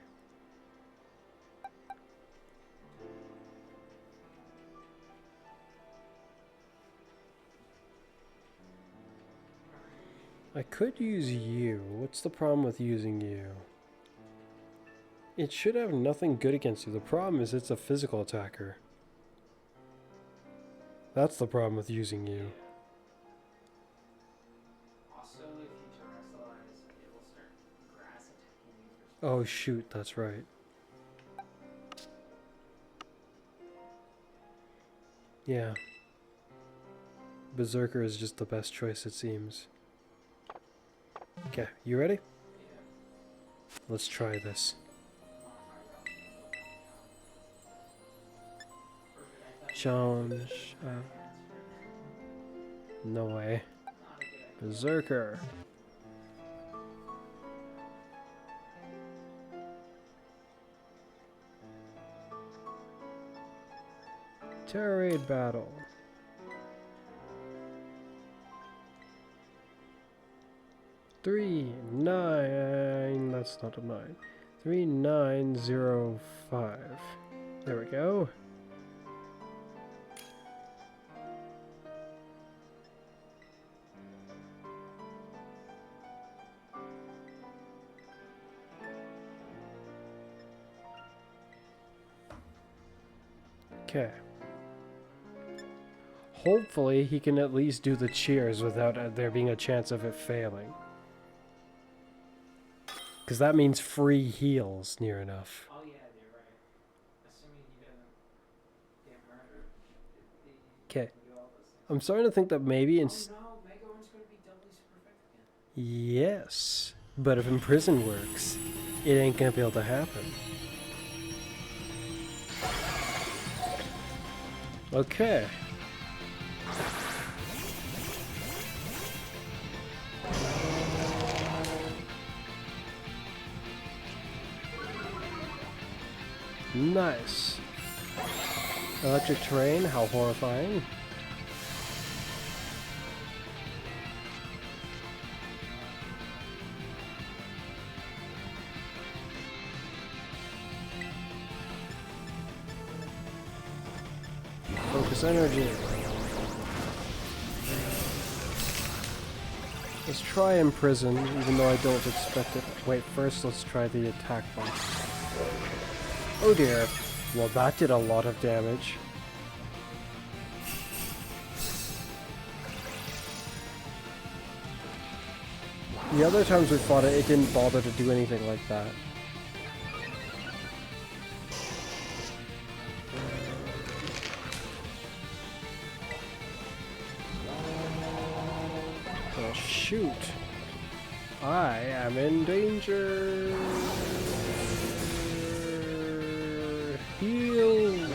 I could use you. What's the problem with using you? It should have nothing good against you. The problem is it's a physical attacker. That's the problem with using you. Also, if you terrestrialize, it will start grass attacking you for some Oh shoot, that's right. Yeah. Berserker is just the best choice, it seems. Okay, you ready? Let's try this. Challenge. No way. Berserker. Terror Raid battle. $3,9. That's not a 9. 3905. There we go. Okay. Hopefully he can at least do the cheers without there being a chance of it failing. Because that means free heals near enough. Oh yeah, you're right. Assuming he doesn't get murdered. Okay. Can do all those things. I'm starting to think that maybe Oh no, Mega One's going to be doubly super effective again. yes. But if Imprison works, it ain't gonna be able to happen. Okay. Nice. Electric terrain, how horrifying. Focus energy. Let's try Imprison, even though I don't expect it. Wait, first let's try the attack box. Oh dear. Well, that did a lot of damage. The other times we fought it, it didn't bother to do anything like that. Oh, shoot. I am in danger. Heal.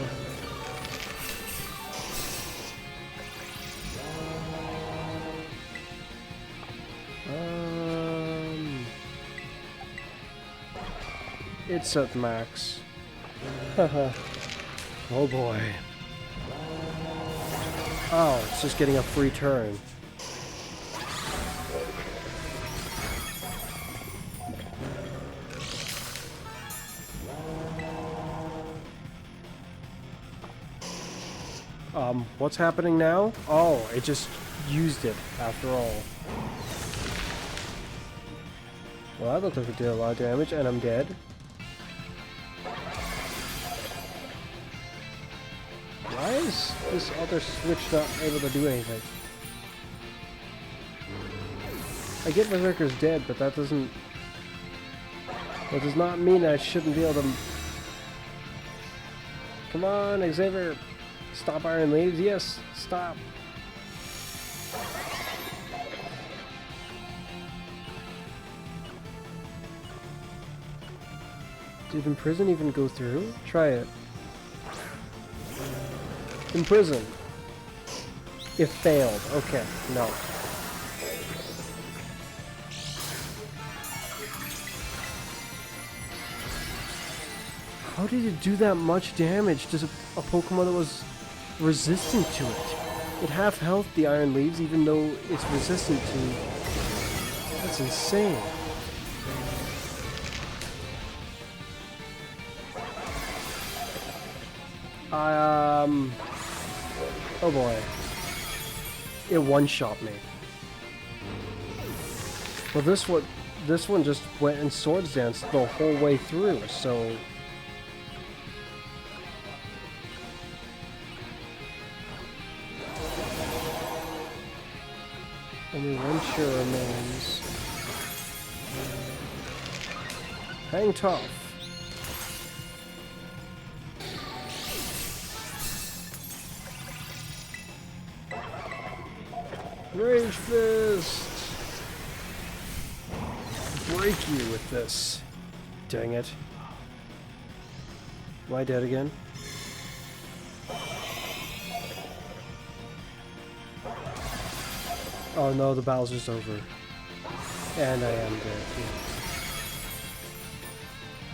It's at max. Haha. Oh boy. Oh, it's just getting a free turn. What's happening now? Oh, it just used it after all. Well, that looked like it did a lot of damage, and I'm dead. Why is this other switch not able to do anything? I get Berserker's dead, but that does not mean I shouldn't be able to... Come on, Xavier! Stop Iron Leaves, yes! Stop! Did Imprison even go through? Try it. Imprison. It failed. Okay, no. How did it do that much damage to a Pokemon that was resistant to it? It half health the Iron Leaves even though it's resistant to... That's insane. Oh boy. It one-shot me. Well, this one just went and Swords Danced the whole way through, so... Only one cheer remains. Hang tough. Rage Fist! Break you with this. Dang it. Am I dead again? Oh no, the battle's just over. And I am dead. Yeah.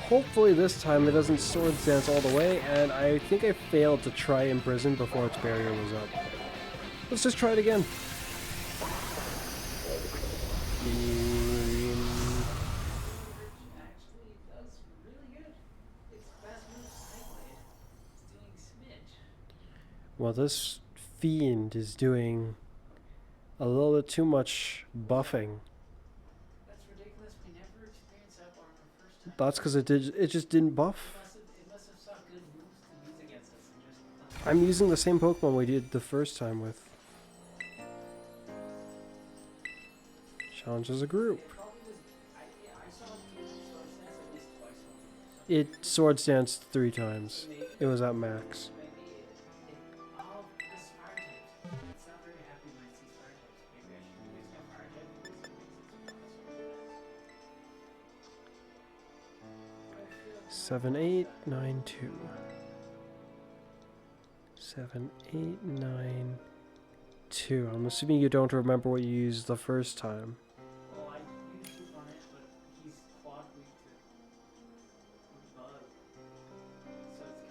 Hopefully this time it doesn't Swords Dance all the way, and I think I failed to try Imprison before its barrier was up. Let's just try it again. Well, this fiend is doing a little bit too much buffing. That's ridiculous. We never experienced that on our first time. That's because it just didn't buff. It must have saw good moves to use against us and just... I'm using the same Pokemon we did the first time with. Challenge as a group. It Swords Danced 3 times. It was at max. 7892. 7892. I'm assuming you don't remember what you used the first time. Well, I used to on it, but he's quad weak to bug. So it's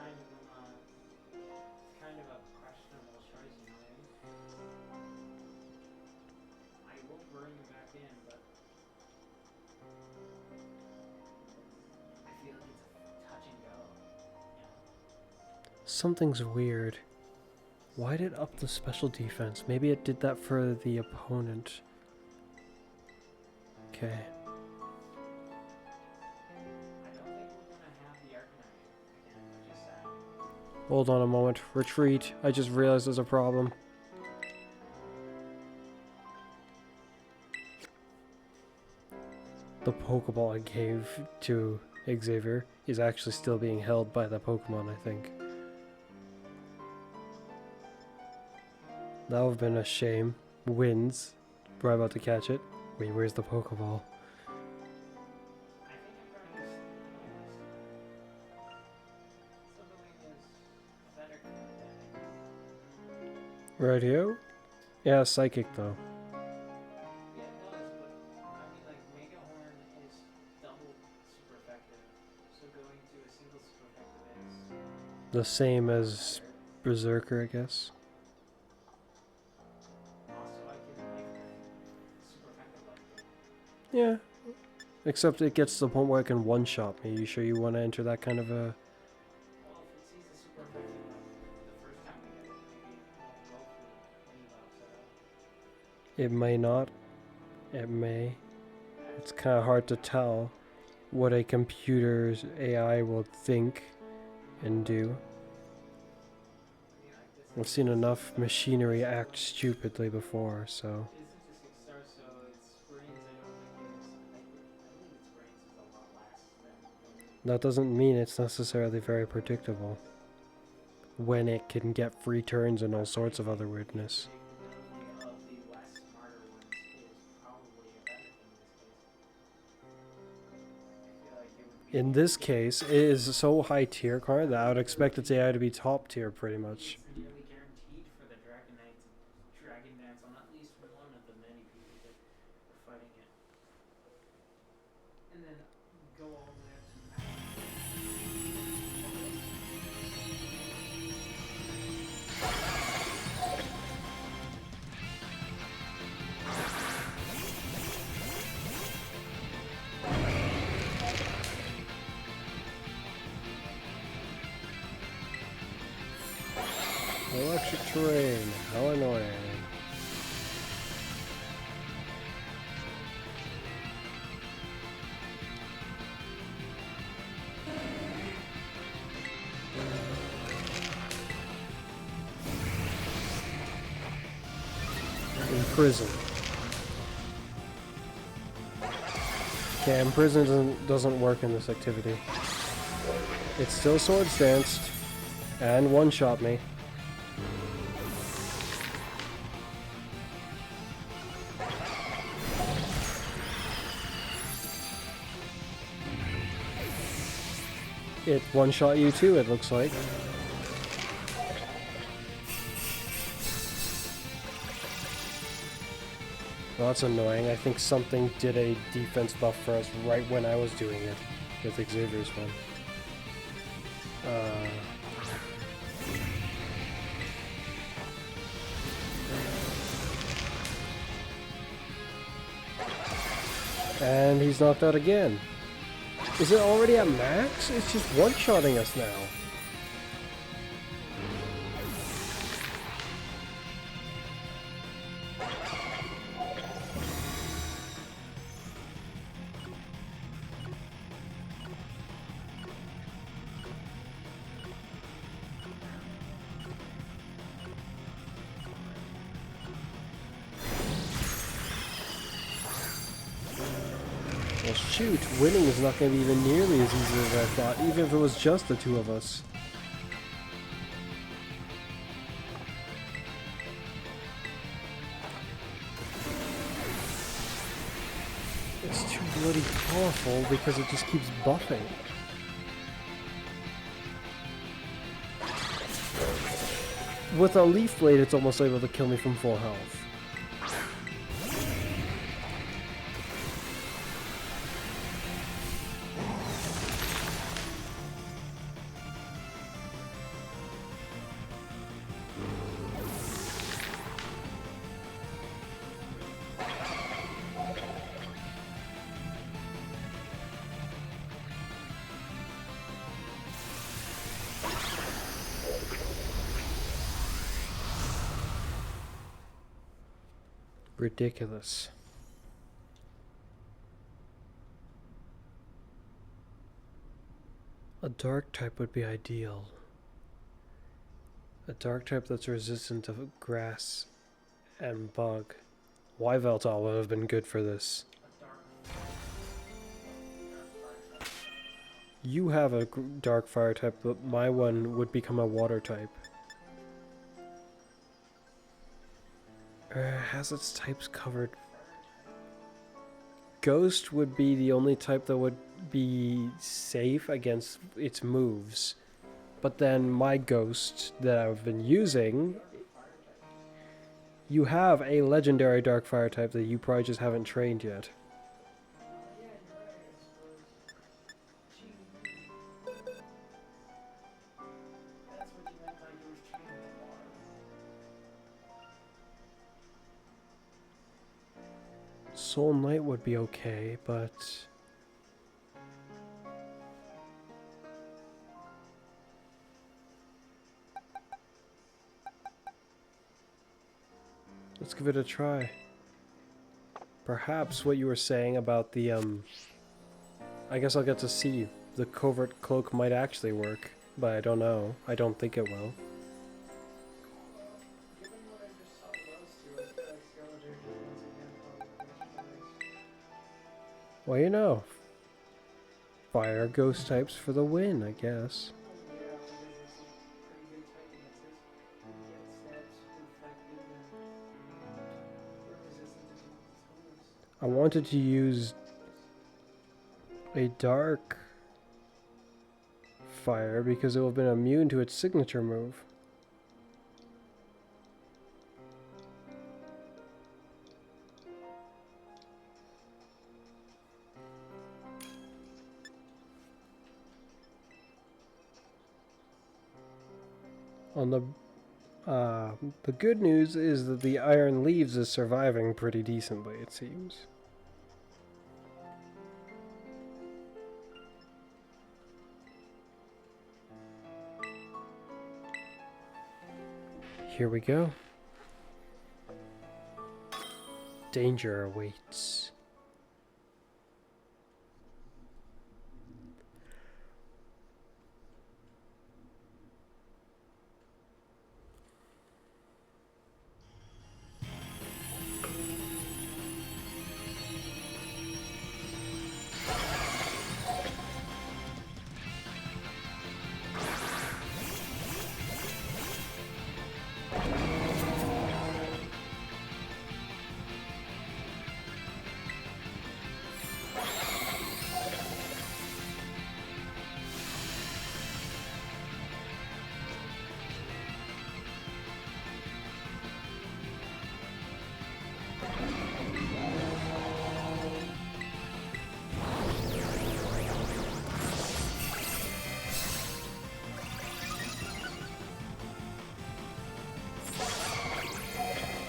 kind of a questionable choice, you know what I mean? I will bring him back in, but I feel like it's a touch and go. Yeah. Something's weird. Why did it up the special defense? Maybe it did that for the opponent. Okay. I don't think we're gonna have the Arcanine again, just that. Hold on a moment. Retreat. I just realized there's a problem. The Pokeball I gave to Xavier is actually still being held by the Pokemon, I think. That would have been a shame. Wins. We're about to catch it. Wait, where's the Pokeball? I think I'm going to Silverwing is better than Right here? Yeah, Psychic though. yeah, it does, but I mean, like, Mega Horn is double super effective, so going to a single super effective is The same as Berserker, I guess. also I can like super effective like it. Yeah. Except it gets to the point where it can one-shot me. You sure you want to enter that kind of a... Well, if it sees the super effective the first time we get it, maybe it won't go for when you set up. It may not. It may. It's kind of hard to tell what a computer's AI will think and do. I mean, I've seen enough machinery act stupidly before, so... It's a 6-star, so its brains, I don't think is. I believe its brains is a lot less than. That doesn't mean it's necessarily very predictable. When it can get free turns and all sorts of other weirdness. Predictability of the less smarter ones is probably a better thing in this case. I feel like it would be. In this case, it is so high tier card that I would expect its AI to be top tier pretty much. It's nearly guaranteed for the Dragon Knights and Dragon Dance on at least one of the many people that are fighting it. And then go all the way up to max. Electric terrain, how annoying. Imprison. Okay, imprison doesn't work in this activity. It's still swords danced and one-shot me. It one-shot you too, it looks like. Well, that's annoying. I think something did a defense buff for us right when I was doing it with Xavier's one. And he's knocked out again. Is it already at max? It's just one-shotting us now. Well, shoot, winning is not going to be even nearly as easy as I thought, even if it was just the two of us. It's too bloody powerful because it just keeps buffing. With a Leaf Blade, it's almost able to kill me from full health. Ridiculous. A dark type would be ideal. A dark type that's resistant to grass and bug. Yveltal would have been good for this. You have a dark fire type, but my one would become a water type. Has its types covered. Ghost would be the only type that would be safe against its moves. But then my ghost that I've been using, you have a legendary dark fire type that you probably just haven't trained yet. Soul Knight would be okay, but... let's give it a try. Perhaps what you were saying about the, I guess I'll get to see. The covert cloak might actually work, but I don't know. I don't think it will. Well, you know, fire ghost types for the win, I guess. Yeah, because it's a pretty good typing. It says steps, reflective, and resistant to moves. I wanted to use a dark fire because it would have been immune to its signature move. On the good news is that the Iron Leaves is surviving pretty decently, it seems. Here we go. Danger awaits.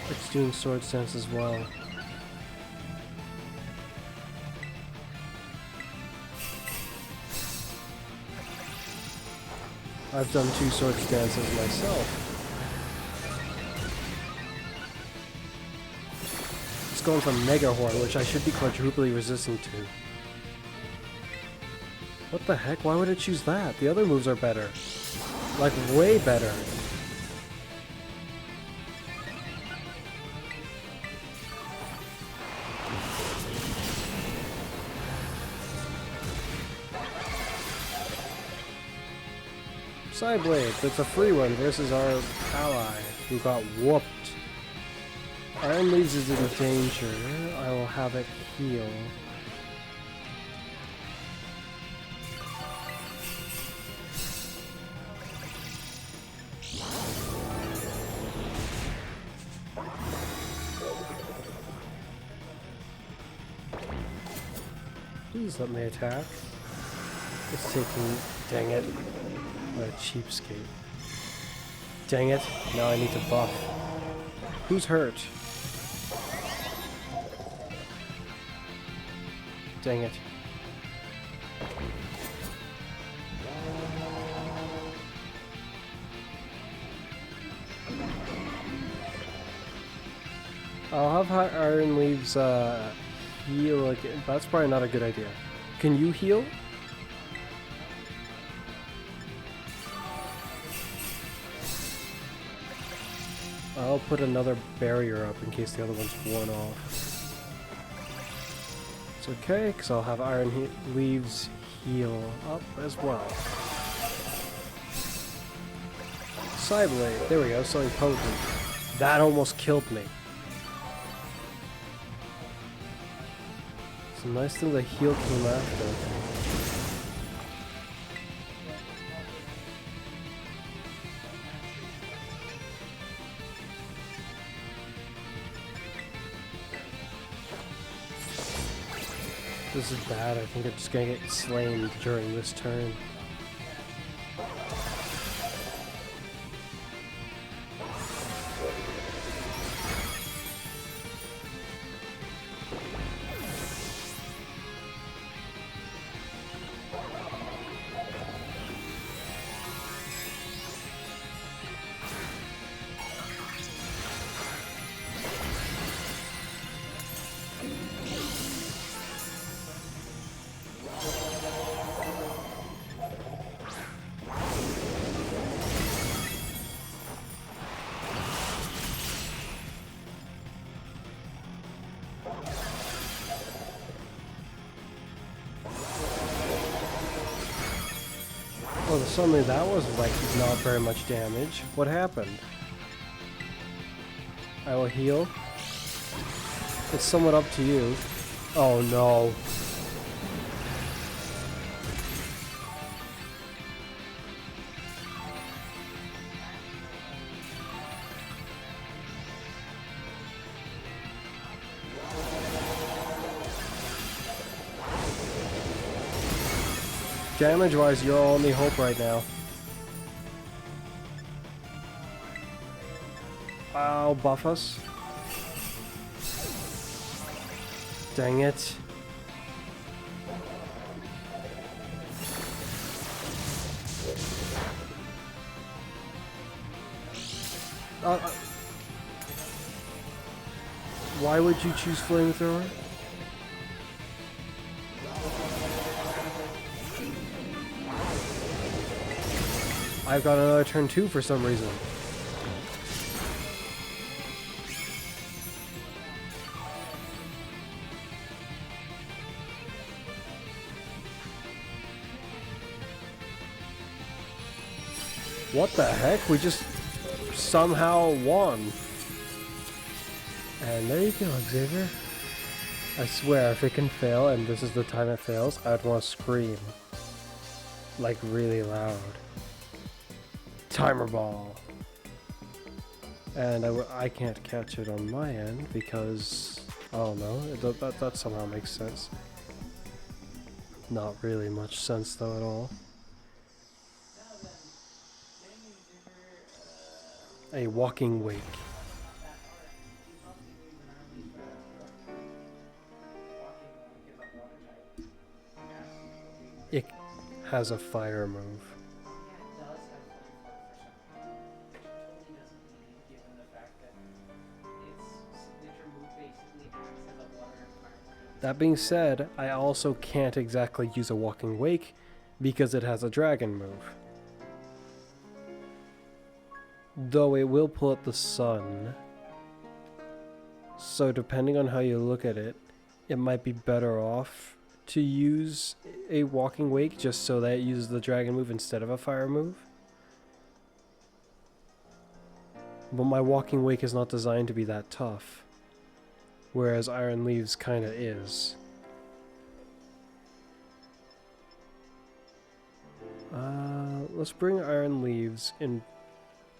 It's doing sword stance as well. I've done 2 sword stances myself. It's going for Mega Horn, which I should be quadruply resistant to. What the heck? Why would it choose that? The other moves are better. Like, way better. Sideblade, that's a free one versus our ally, who got whooped. Iron Leaves is in danger. I will have it heal. Please let me attack. It's taking... Dang it. What a cheapskate. Dang it. Now I need to buff. Who's hurt? Dang it. I'll have Iron Leaves heal again. That's probably not a good idea. Can you heal? I'll put another barrier up in case the other one's worn off. It's okay, because I'll have Iron Leaves heal up as well. Sideblade, there we go, something potent. That almost killed me. It's a nice thing the heal came after. This is bad. I think I'm just gonna get slain during this turn. Suddenly that was like not very much damage. What happened? I will heal. It's somewhat up to you. Oh no. Damage-wise, you're our only hope right now. I'll buff us. Dang it. Why would you choose flamethrower? I've got another turn 2 for some reason. What the heck? We just somehow won. And there you go, Xavier. I swear, if it can fail and this is the time it fails, I'd want to scream. Like really loud. Timer ball. And I can't catch it on my end because... Oh no, that somehow makes sense. Not really much sense though at all. A walking wake. It has a fire move. That being said, I also can't exactly use a walking wake because it has a dragon move. Though it will pull up the sun. So depending on how you look at it, it might be better off to use a walking wake just so that it uses the dragon move instead of a fire move. But my walking wake is not designed to be that tough. Whereas Iron Leaves kinda is. Let's bring Iron Leaves in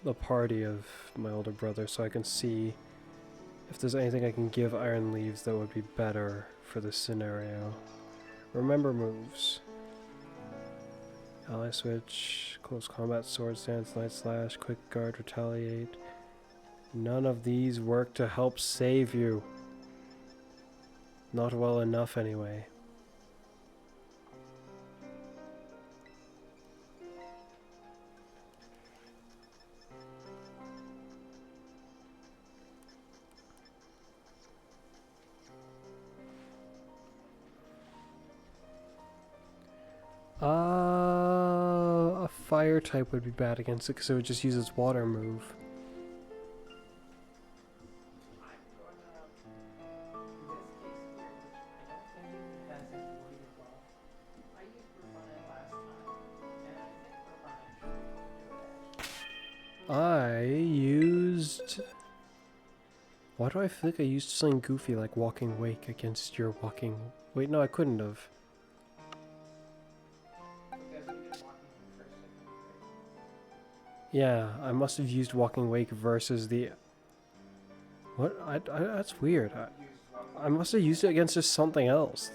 the party of my older brother so I can see if there's anything I can give Iron Leaves that would be better for this scenario. Remember moves. Ally switch, close combat, sword stance, night slash, quick guard, retaliate. None of these work to help save you. Not well enough anyway. A fire type would be bad against it because it would just use its water move. I used... Why do I feel like I used something goofy like Walking Wake against your Walking... Wait, no, I couldn't have. Yeah, I must have used Walking Wake versus the... What? That's weird. I must have used it against just something else.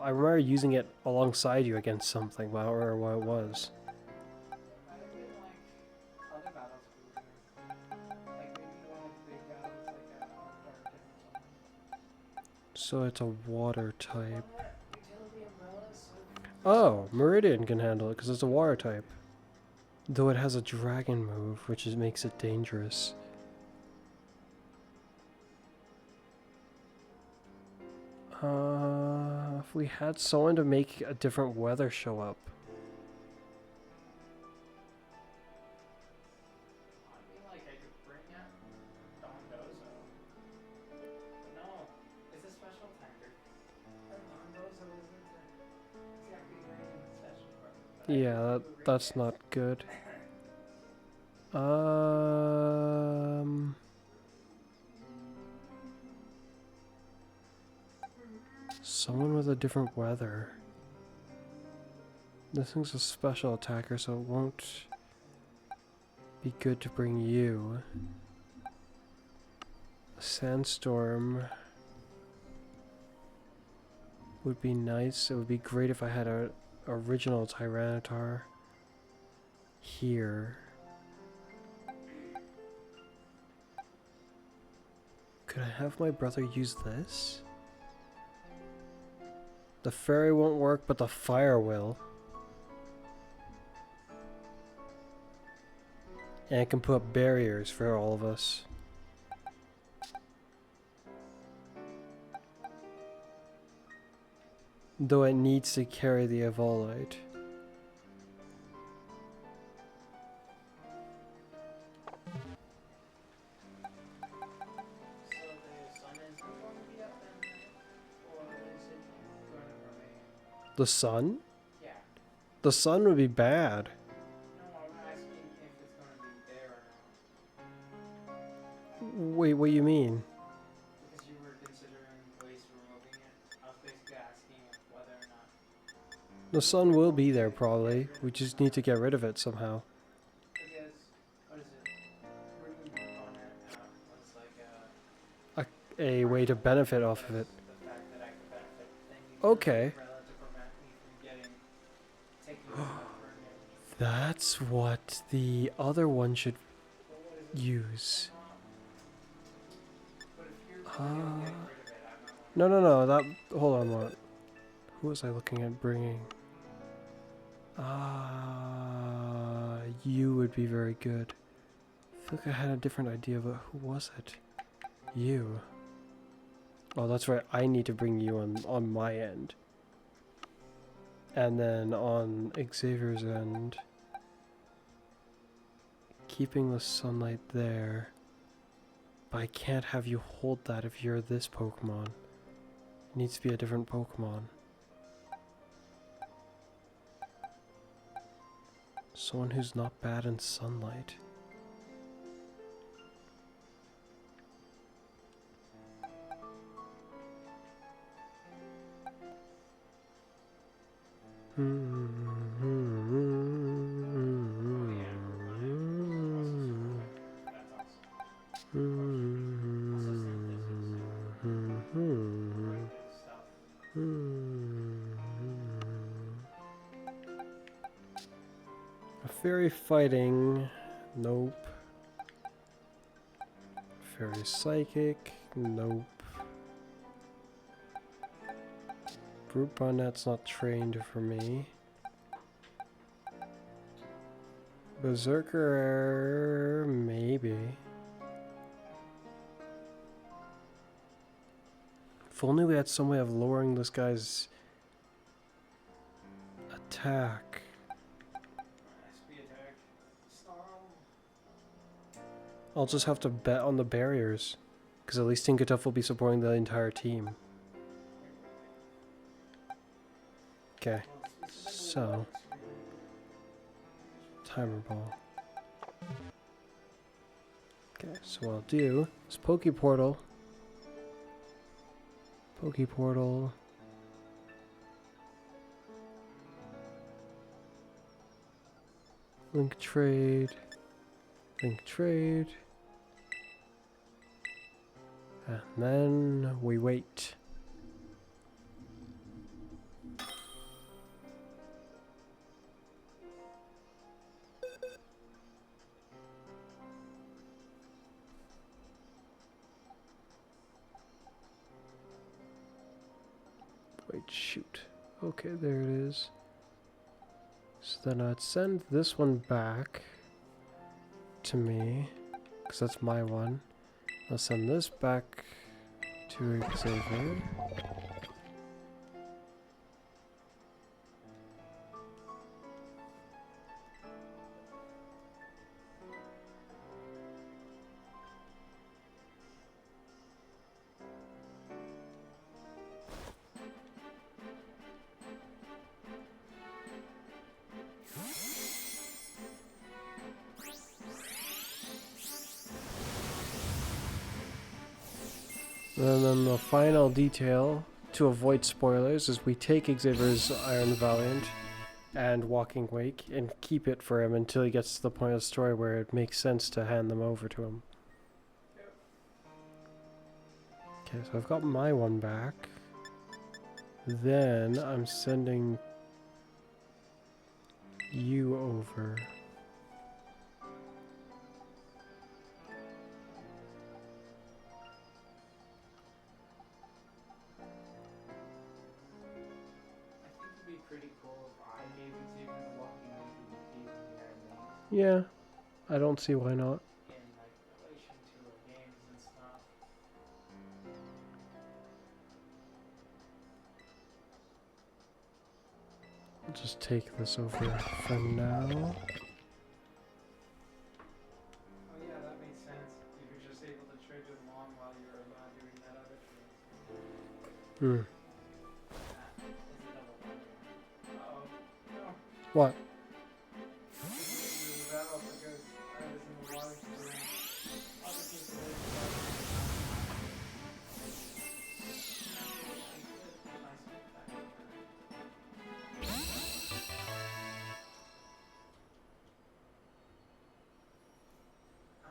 I remember using it alongside you against something, but I don't remember what it was. So it's a water type. Oh, Meridian can handle it because it's a water type. Though it has a dragon move, which makes it dangerous. If we had someone to make a different weather show up. Yeah, that's not good. Someone with a different weather. This thing's a special attacker, so it won't be good to bring you. A sandstorm would be nice. It would be great if I had a original Tyranitar here. Could I have my brother use this? The fairy won't work, but the fire will. And it can put up barriers for all of us. Though it needs to carry the Evolite. So the sun isn't going to be up then, or is it going to remain? The sun? Yeah. The sun would be bad. No, I'm asking if it's going to be there or not. Wait, what do you mean? Because you were considering ways to removing it. I was basically asking if whether or not. The sun will be there probably. We just need to get rid of it somehow. Because, what is it? Remove on it was like A way to benefit off of it. the fact that I could benefit. Then you Okay. umbrella to prevent me from getting taken over for damage. That's what the other one should But what is it? use. But if you're planning on getting rid of it, I'm not. No, that... Hold on, what? Who was I looking at bringing? You would be very good. I feel like I had a different idea, but who was it? You. Oh, that's right. I need to bring you on my end. And then on Xavier's end, keeping the sunlight there. But I can't have you hold that if you're this Pokemon. It needs to be a different Pokemon. Someone who's not bad in sunlight. A fairy fighting, nope. Fairy psychic, nope. Brute Bonnet's not trained for me. Berserker, maybe. If only we had some way of lowering this guy's attack. I'll just have to bet on the barriers, because at least Tinkertuff will be supporting the entire team. Okay, so timer ball. Okay, so what I'll do is Pokeportal. Pokeportal. Link trade. Link trade. And then we wait. Wait, shoot. Okay, there it is. So then I'd send this one back to me, because that's my one. I'll send this back to Xavier. And then the final detail, to avoid spoilers, is we take Xavier's Iron Valiant and Walking Wake and keep it for him until he gets to the point of the story where it makes sense to hand them over to him. Okay, so I've got my one back. Then I'm sending you over. I think it'd be pretty cool if I gave Xavier the walking wake and you gave him the iron wings Yeah, I don't see why not. in like relation to our games and stuff. I'll just take this over for now. Oh yeah, that makes sense. If you're just able to trade it along while you're doing that other trade. Hmm. That is a double whammy. Uh-oh. No. What? Move that up because I was in the water to do other pieces of it.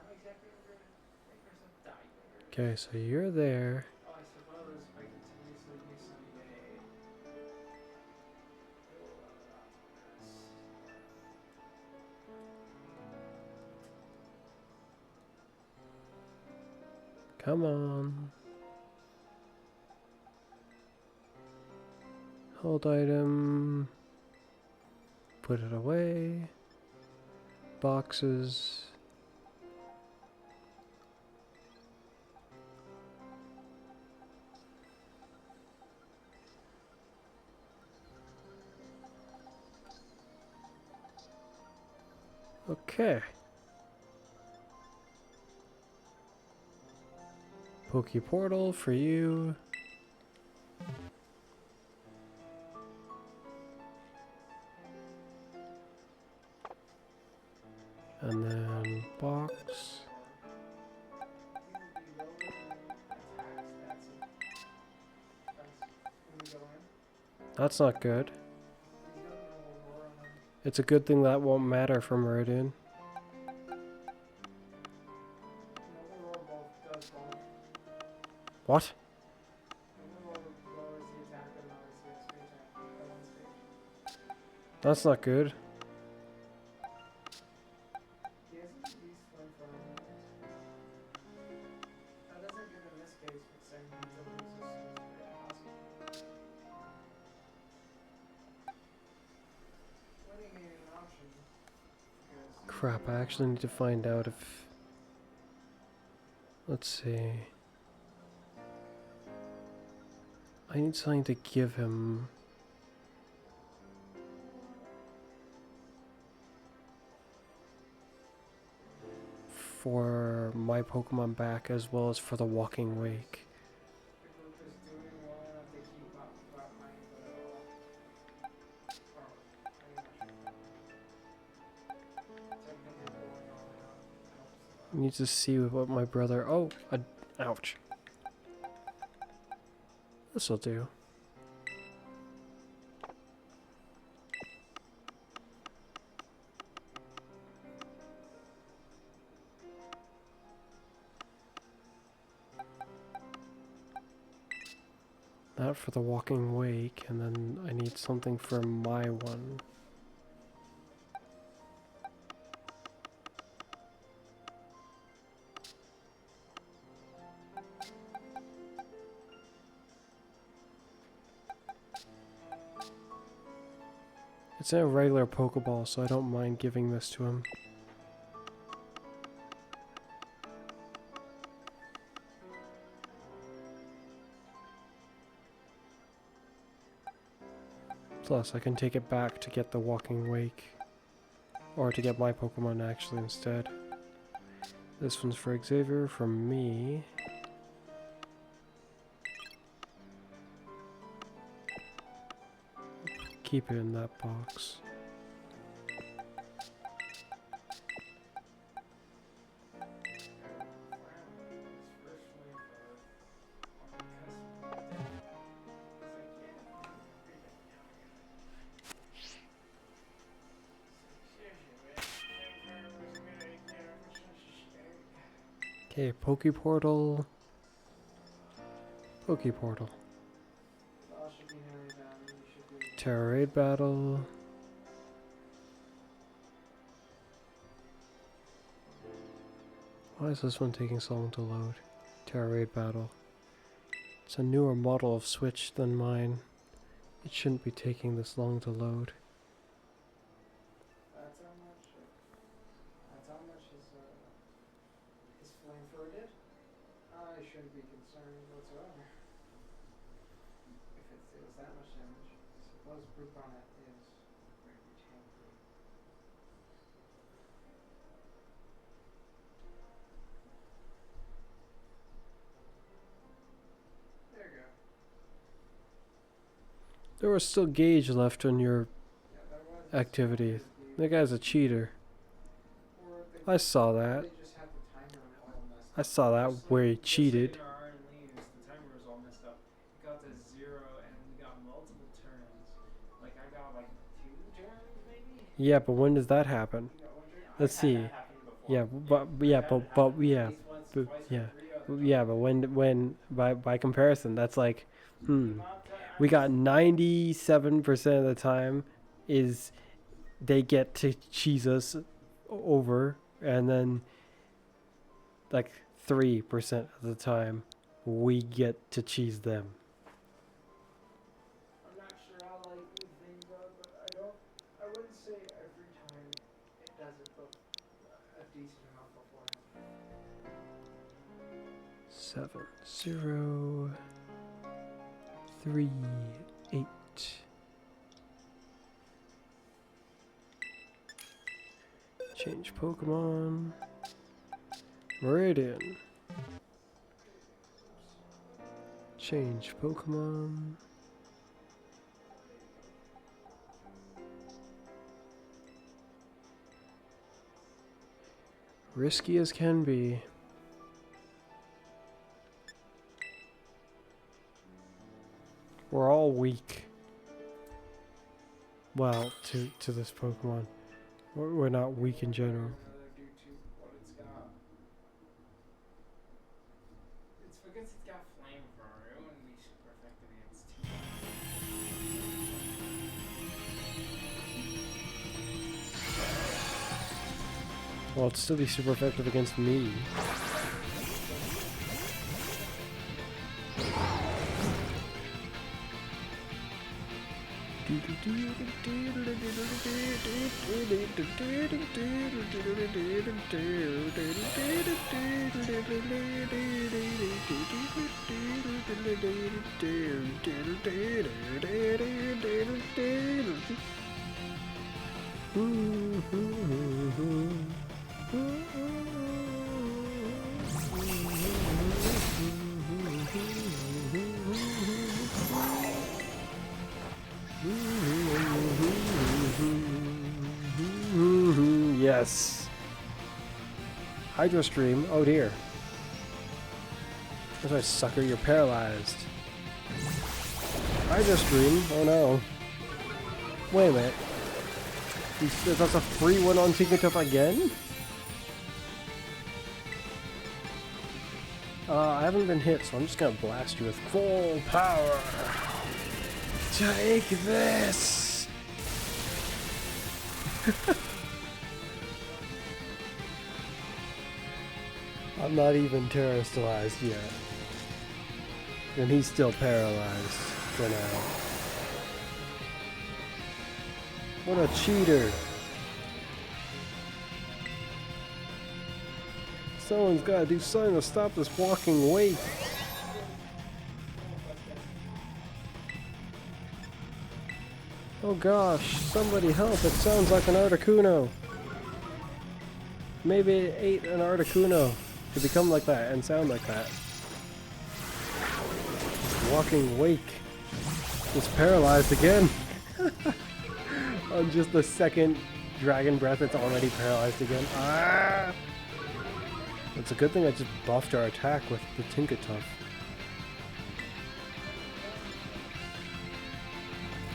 I'm exactly over it. Make yourself die later. Okay, so you're there. Oh, I suppose if I continuously do some yay. Come on. Hold item. Put it away. Boxes. Okay. Poke Portal for you. And then box. That's not good. It's a good thing that won't matter for Meridian. What? That's not good. Crap, I actually need to find out if... Let's see. I need something to give him. For my Pokemon back as well as for the Walking Wake. I need to see what my brother... Oh! Ouch. This'll do. That for the Walking Wake, and then I need something for my one. It's in a regular Pokeball, so I don't mind giving this to him. Plus, I can take it back to get the Walking Wake. Or to get my Pokemon actually instead. This one's for Xavier from me. Keep it in that box. Okay, Poke Portal. Poke Portal. Boss should be nearly done. You should be. Terror Raid Battle. Why is this one taking so long to load? Terror Raid Battle. It's a newer model of Switch than mine. It shouldn't be taking this long to load. That's how much. That's how much is flame fruited. I shouldn't be concerned whatsoever. If it deals that much damage, I suppose group on it is very tanky. There you go. There was still gauge left on your Yeah, there was. activity. That guy's a cheater. Or they, I saw that. they just had the timer all messed I up. saw that Just where he like cheated. in our iron leaves, the timer was all messed up. It got to 0 and we got multiple turns. Like I got like 2 turns maybe? Yeah, but when does that happen? You got 1 turn? Let's I've see. had that happen before. Yeah, At least once, but twice, yeah, or 3 other yeah, times. but when by comparison, that's like, The amount that we I got was- 97% of the time is they get to cheese us over, and then like 3% of the time we get to cheese them. I'm not sure how likely things are, but I wouldn't say every time it does it, but a decent amount beforehand. 7, 0, 3, 8. Change Pokemon. Meridian. Change Pokemon. Risky as can be. We're all weak. Well, to this Pokemon. We're not weak in general. Another due to what it's got. It's because it's got flamethrower. It wouldn't be super effective against 2. Well, it'd still be super effective against me. Yes. Hydro Stream. Oh dear. That's right, sucker. You're paralyzed. Hydro Stream. Oh no. Wait a minute. That's a free one on Tinkertuff again? I haven't been hit, so I'm just gonna blast you with full power. Take this! I'm not even terrorized yet. And he's still paralyzed for now. What a cheater! Someone's gotta do something to stop this walking wake. Oh gosh, somebody help, it sounds like an Articuno. Maybe it ate an Articuno to become like that and sound like that. Walking wake. It's paralyzed again. On just the second dragon breath, it's already paralyzed again. Ah! It's a good thing I just buffed our attack with the Tinkertuff.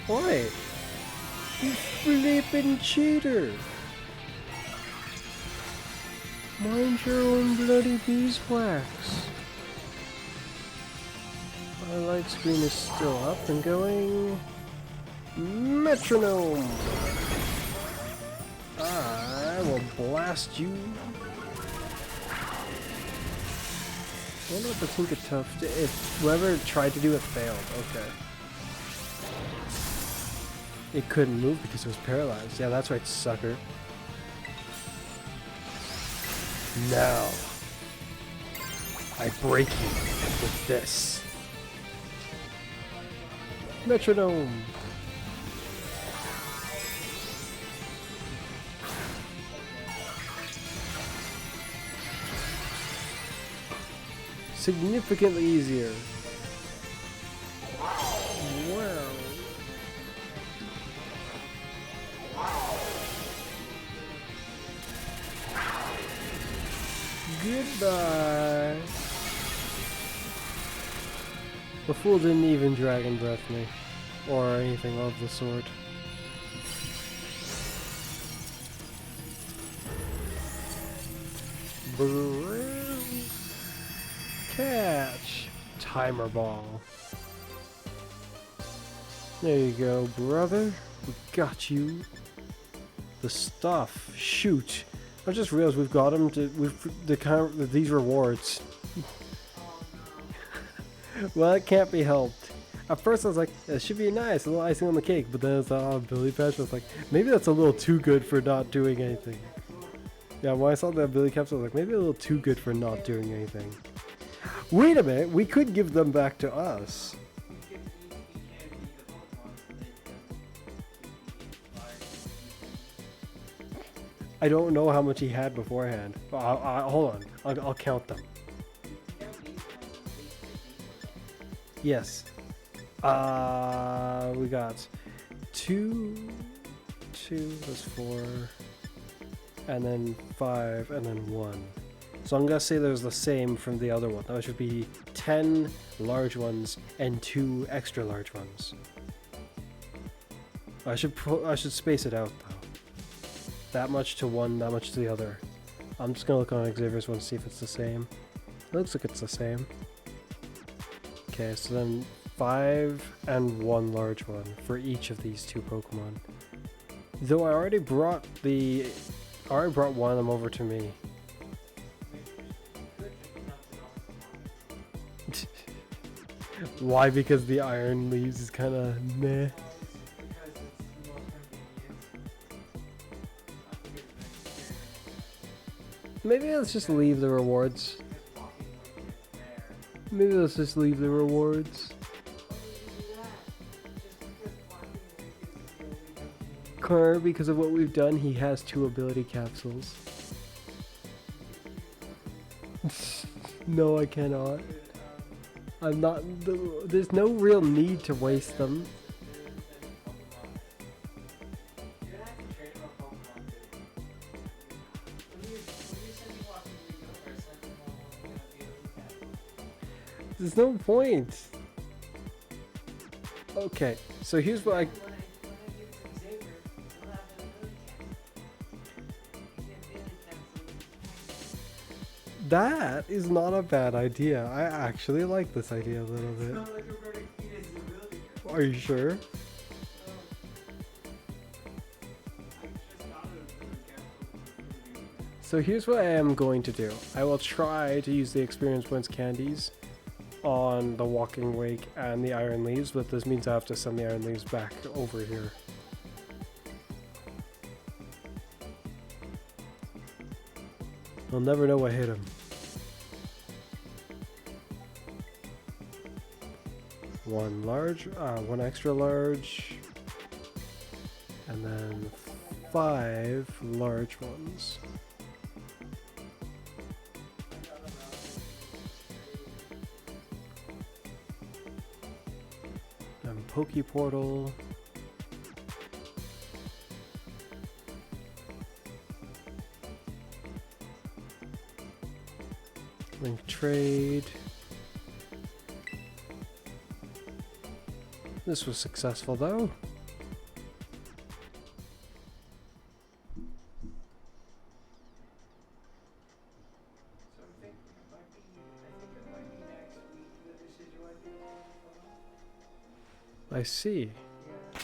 Why? You flippin' cheater! Mind your own bloody beeswax. My light screen is still up and going. Metronome! I will blast you. I wonder if the Tinker Tuft, if whoever tried to do it failed. Okay. It couldn't move because it was paralyzed. Yeah, that's right, sucker. Now, I break you with this. Metronome! Significantly easier. Wow. Goodbye. The fool didn't even dragon breath me. Or anything of the sort. Catch! Timer ball. There you go, brother. We got you. The stuff. Shoot. I just realized we've got them to these rewards. Well, it can't be helped. At first I was like, it should be nice, a little icing on the cake, but then I saw Billy Patch, I was like, maybe that's a little too good for not doing anything. Yeah, when I saw that Billy Capsule, I was like, maybe a little too good for not doing anything. Wait a minute, we could give them back to us. I don't know how much he had beforehand. Hold on, I'll count them. Yes. We got two, that's 4, and then 5, and then 1. So I'm gonna say there's the same from the other one. That should be 10 large ones and 2 extra large ones. I should space it out though. That much to one, that much to the other. I'm just gonna look on Xavier's one to see if it's the same. It looks like it's the same. Okay, so then 5 and 1 large one for each of these 2 Pokemon. Though I already brought one of them over to me. Why? Because the Iron Leaves is kind of meh. Maybe let's just leave the rewards. Maybe let's just leave the rewards. Car, because of what we've done, he has 2 ability capsules. No, I cannot. I'm not. There's no real need to waste them. There's no point. Okay, so here's what I. That is not a bad idea. I actually like this idea a little bit. Are you sure? So here's what I am going to do. I will try to use the experience points candies on the Walking Wake and the Iron Leaves, but this means I have to send the Iron Leaves back over here. I'll never know what hit him. One extra large, and then 5 large ones. And Poke Portal. Link trade. This was successful though. I see. Yeah.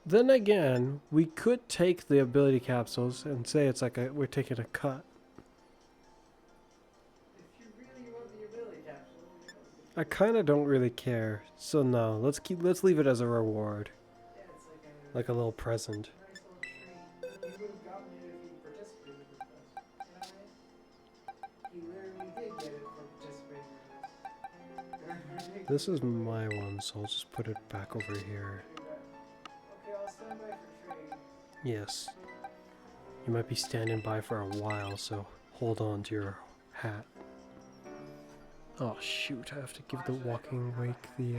Then again, we could take the ability capsules and say it's like we're taking a cut. If you really want the ability capsule, yeah. I kind of don't really care. So no, let's leave it as a reward, Yeah, it's like a little present. nice little treat. He would have gotten it if he participated with us. You know, right? He literally did get it for participating with us. This is my one, so I'll just put it back over here. Okay, I'll stand by for trade. Yes. You might be standing by for a while, so hold on to your hat. Oh shoot, I have to give the walking wake the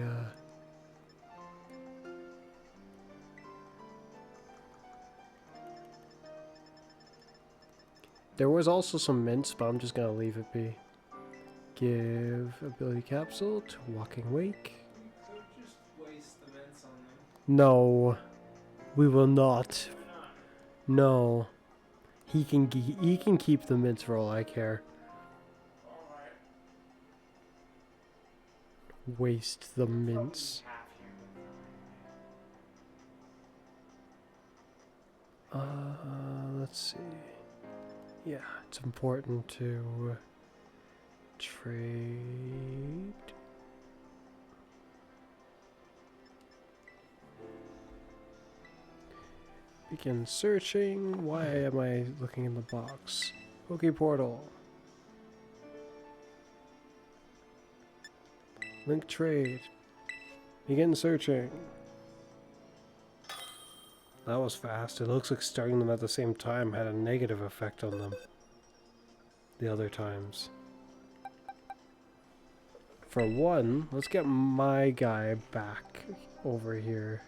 There was also some mints, but I'm just gonna leave it be. Give ability capsule to walking wake. You could just waste the mints on them. No, we will not. Why not? No, he can keep the mints for all I care. Alright. Waste the mints. Let's see. Yeah, it's important to trade. Begin searching. Why am I looking in the box? Poke portal. Link trade. Begin searching. That was fast. It looks like starting them at the same time had a negative effect on them the other times. For one, let's get my guy back over here.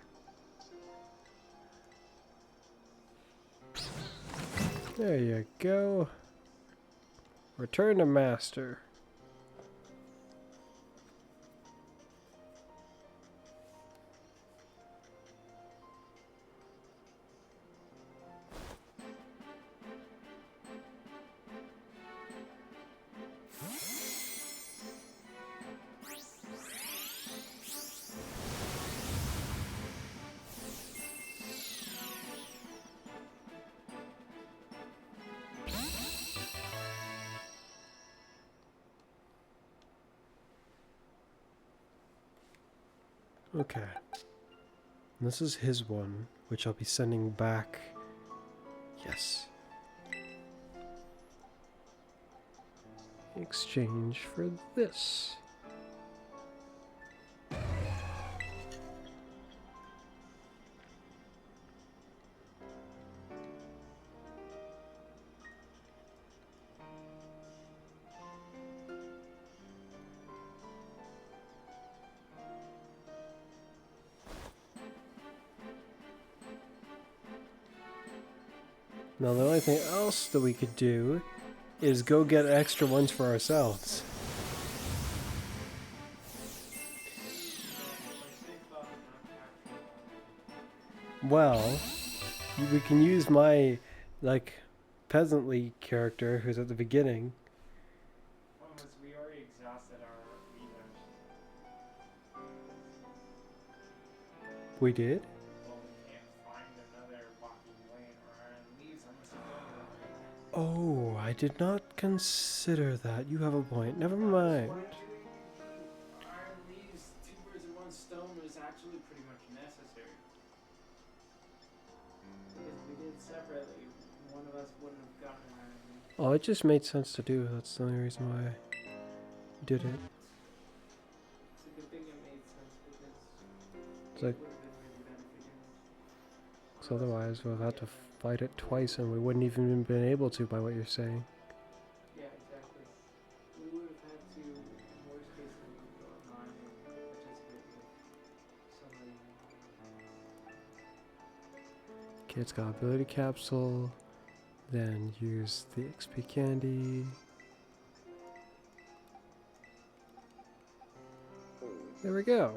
There you go. Return to master. Okay. And this is his one, which I'll be sending back. Yes. In exchange for this. Now the only thing else that we could do is go get extra ones for ourselves. Well, we can use my, like, peasantly character who's at the beginning. We already exhausted our levers. We did? Well, we can't find another walking way around leaves unless we go to Oh, I did not consider that. You have a point. Never mind. iron leaves, two birds with one stone was actually pretty much necessary. Because if we did separately, one of us wouldn't have gotten an iron leaf. Oh, it just made sense to do. That's the only reason why I did it. It's a good thing it made sense because It's like, it would have been really beneficial. so otherwise we'll have to fight it twice and we wouldn't even been able to by what you're saying. Yeah, exactly. We would have had to, worst case scenario, go online and participate with somebody. Okay, it's got ability capsule. Then use the XP candy. There we go.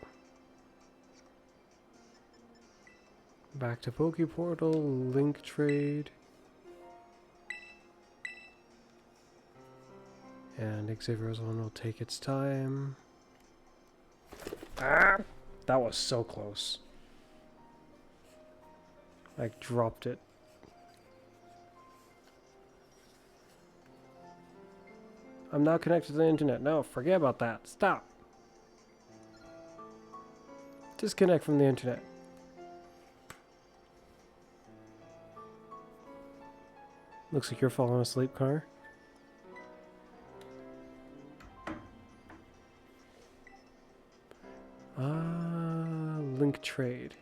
Back to Poke Portal, link trade. And Xavier's one will take its time. Ah! That was so close. I dropped it. I'm now connected to the internet. No, forget about that. Stop. Disconnect from the internet. Looks like you're falling asleep, Connor. Link trade.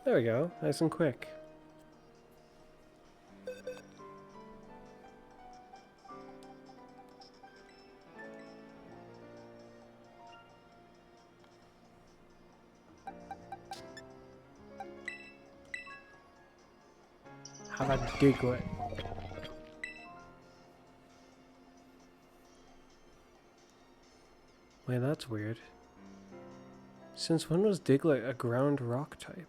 There we go. Nice and quick. How about Diglet? Wait, that's weird. Since when was Diglet a ground rock type?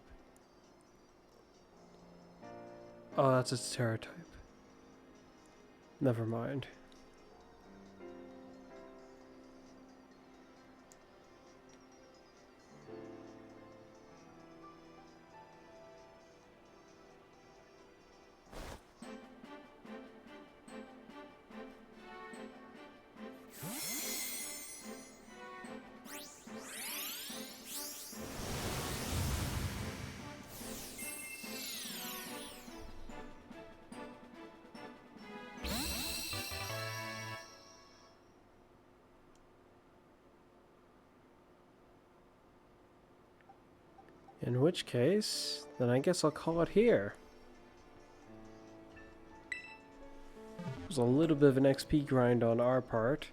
Oh, that's its terra type. Never mind. In which case, then I guess I'll call it here. It was a little bit of an XP grind on our part,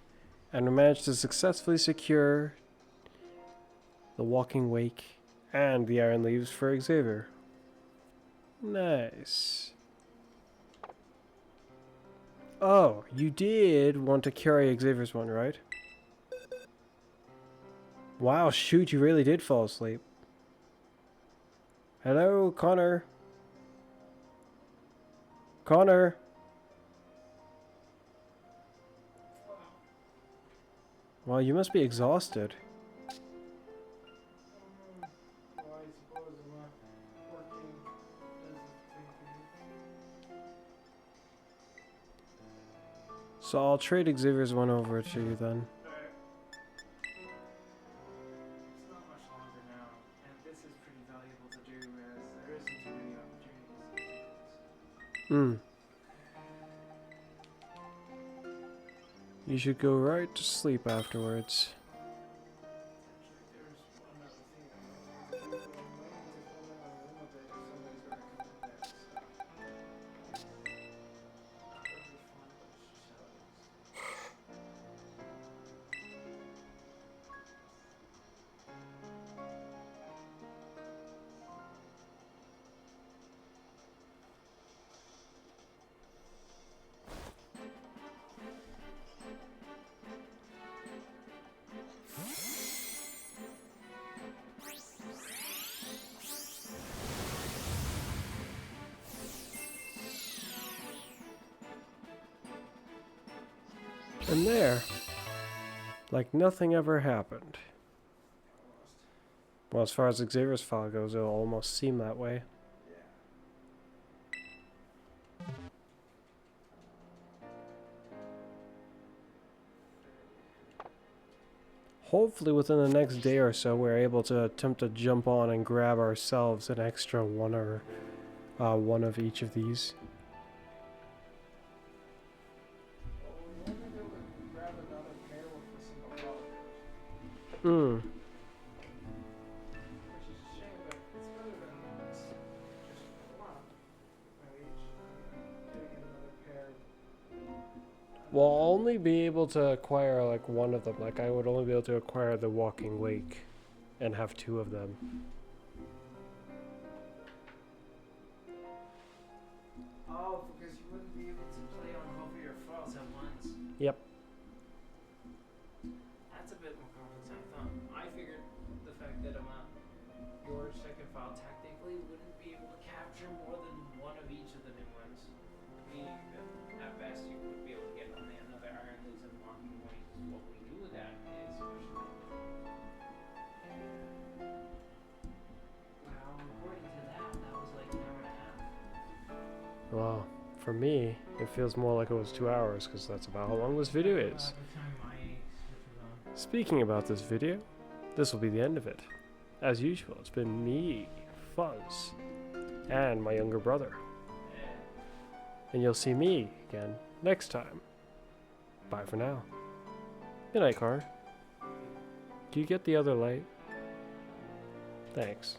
and we managed to successfully secure the Walking Wake and the Iron Leaves for Xavier. Nice. Oh, you did want to carry Xavier's one, right? Wow, shoot, you really did fall asleep. Hello, Connor. Connor. Well, you must be exhausted. Well, I suppose I'm not working as a So I'll trade Xavier's one over to you then. It's not much longer now, and this is pretty valuable to do as there isn't too many opportunities. Hmm. You should go right to sleep afterwards. And there, like nothing ever happened. Well, as far as Xavier's file goes, it'll almost seem that way. Hopefully within the next day or so, we're able to attempt to jump on and grab ourselves an extra one or one of each of these. Hmm. Which is a shame, but it's better than just one of each. Getting another pair. Well, I'll only be able to acquire like one of them. Like I would only be able to acquire the Walking Wake and have two of them. Oh, because you wouldn't be able to play on both of your files at once. Yep. That's a bit more complex than I thought. I figured the fact that I'm at your second file technically wouldn't be able to capture more than one of each of the new ones. Meaning that at best you would be able to get only another iron laser marking point. What we do with that is push it. Well, according to that, that was like an hour and a half. Well, for me, it feels more like it was 2 hours, because that's about how long this video is. By the time my switch was on. Speaking about this video, this will be the end of it. As usual, it's been me, Fuzz, and my younger brother. And you'll see me again next time. Bye for now. Good night, Car. Do you get the other light? Thanks.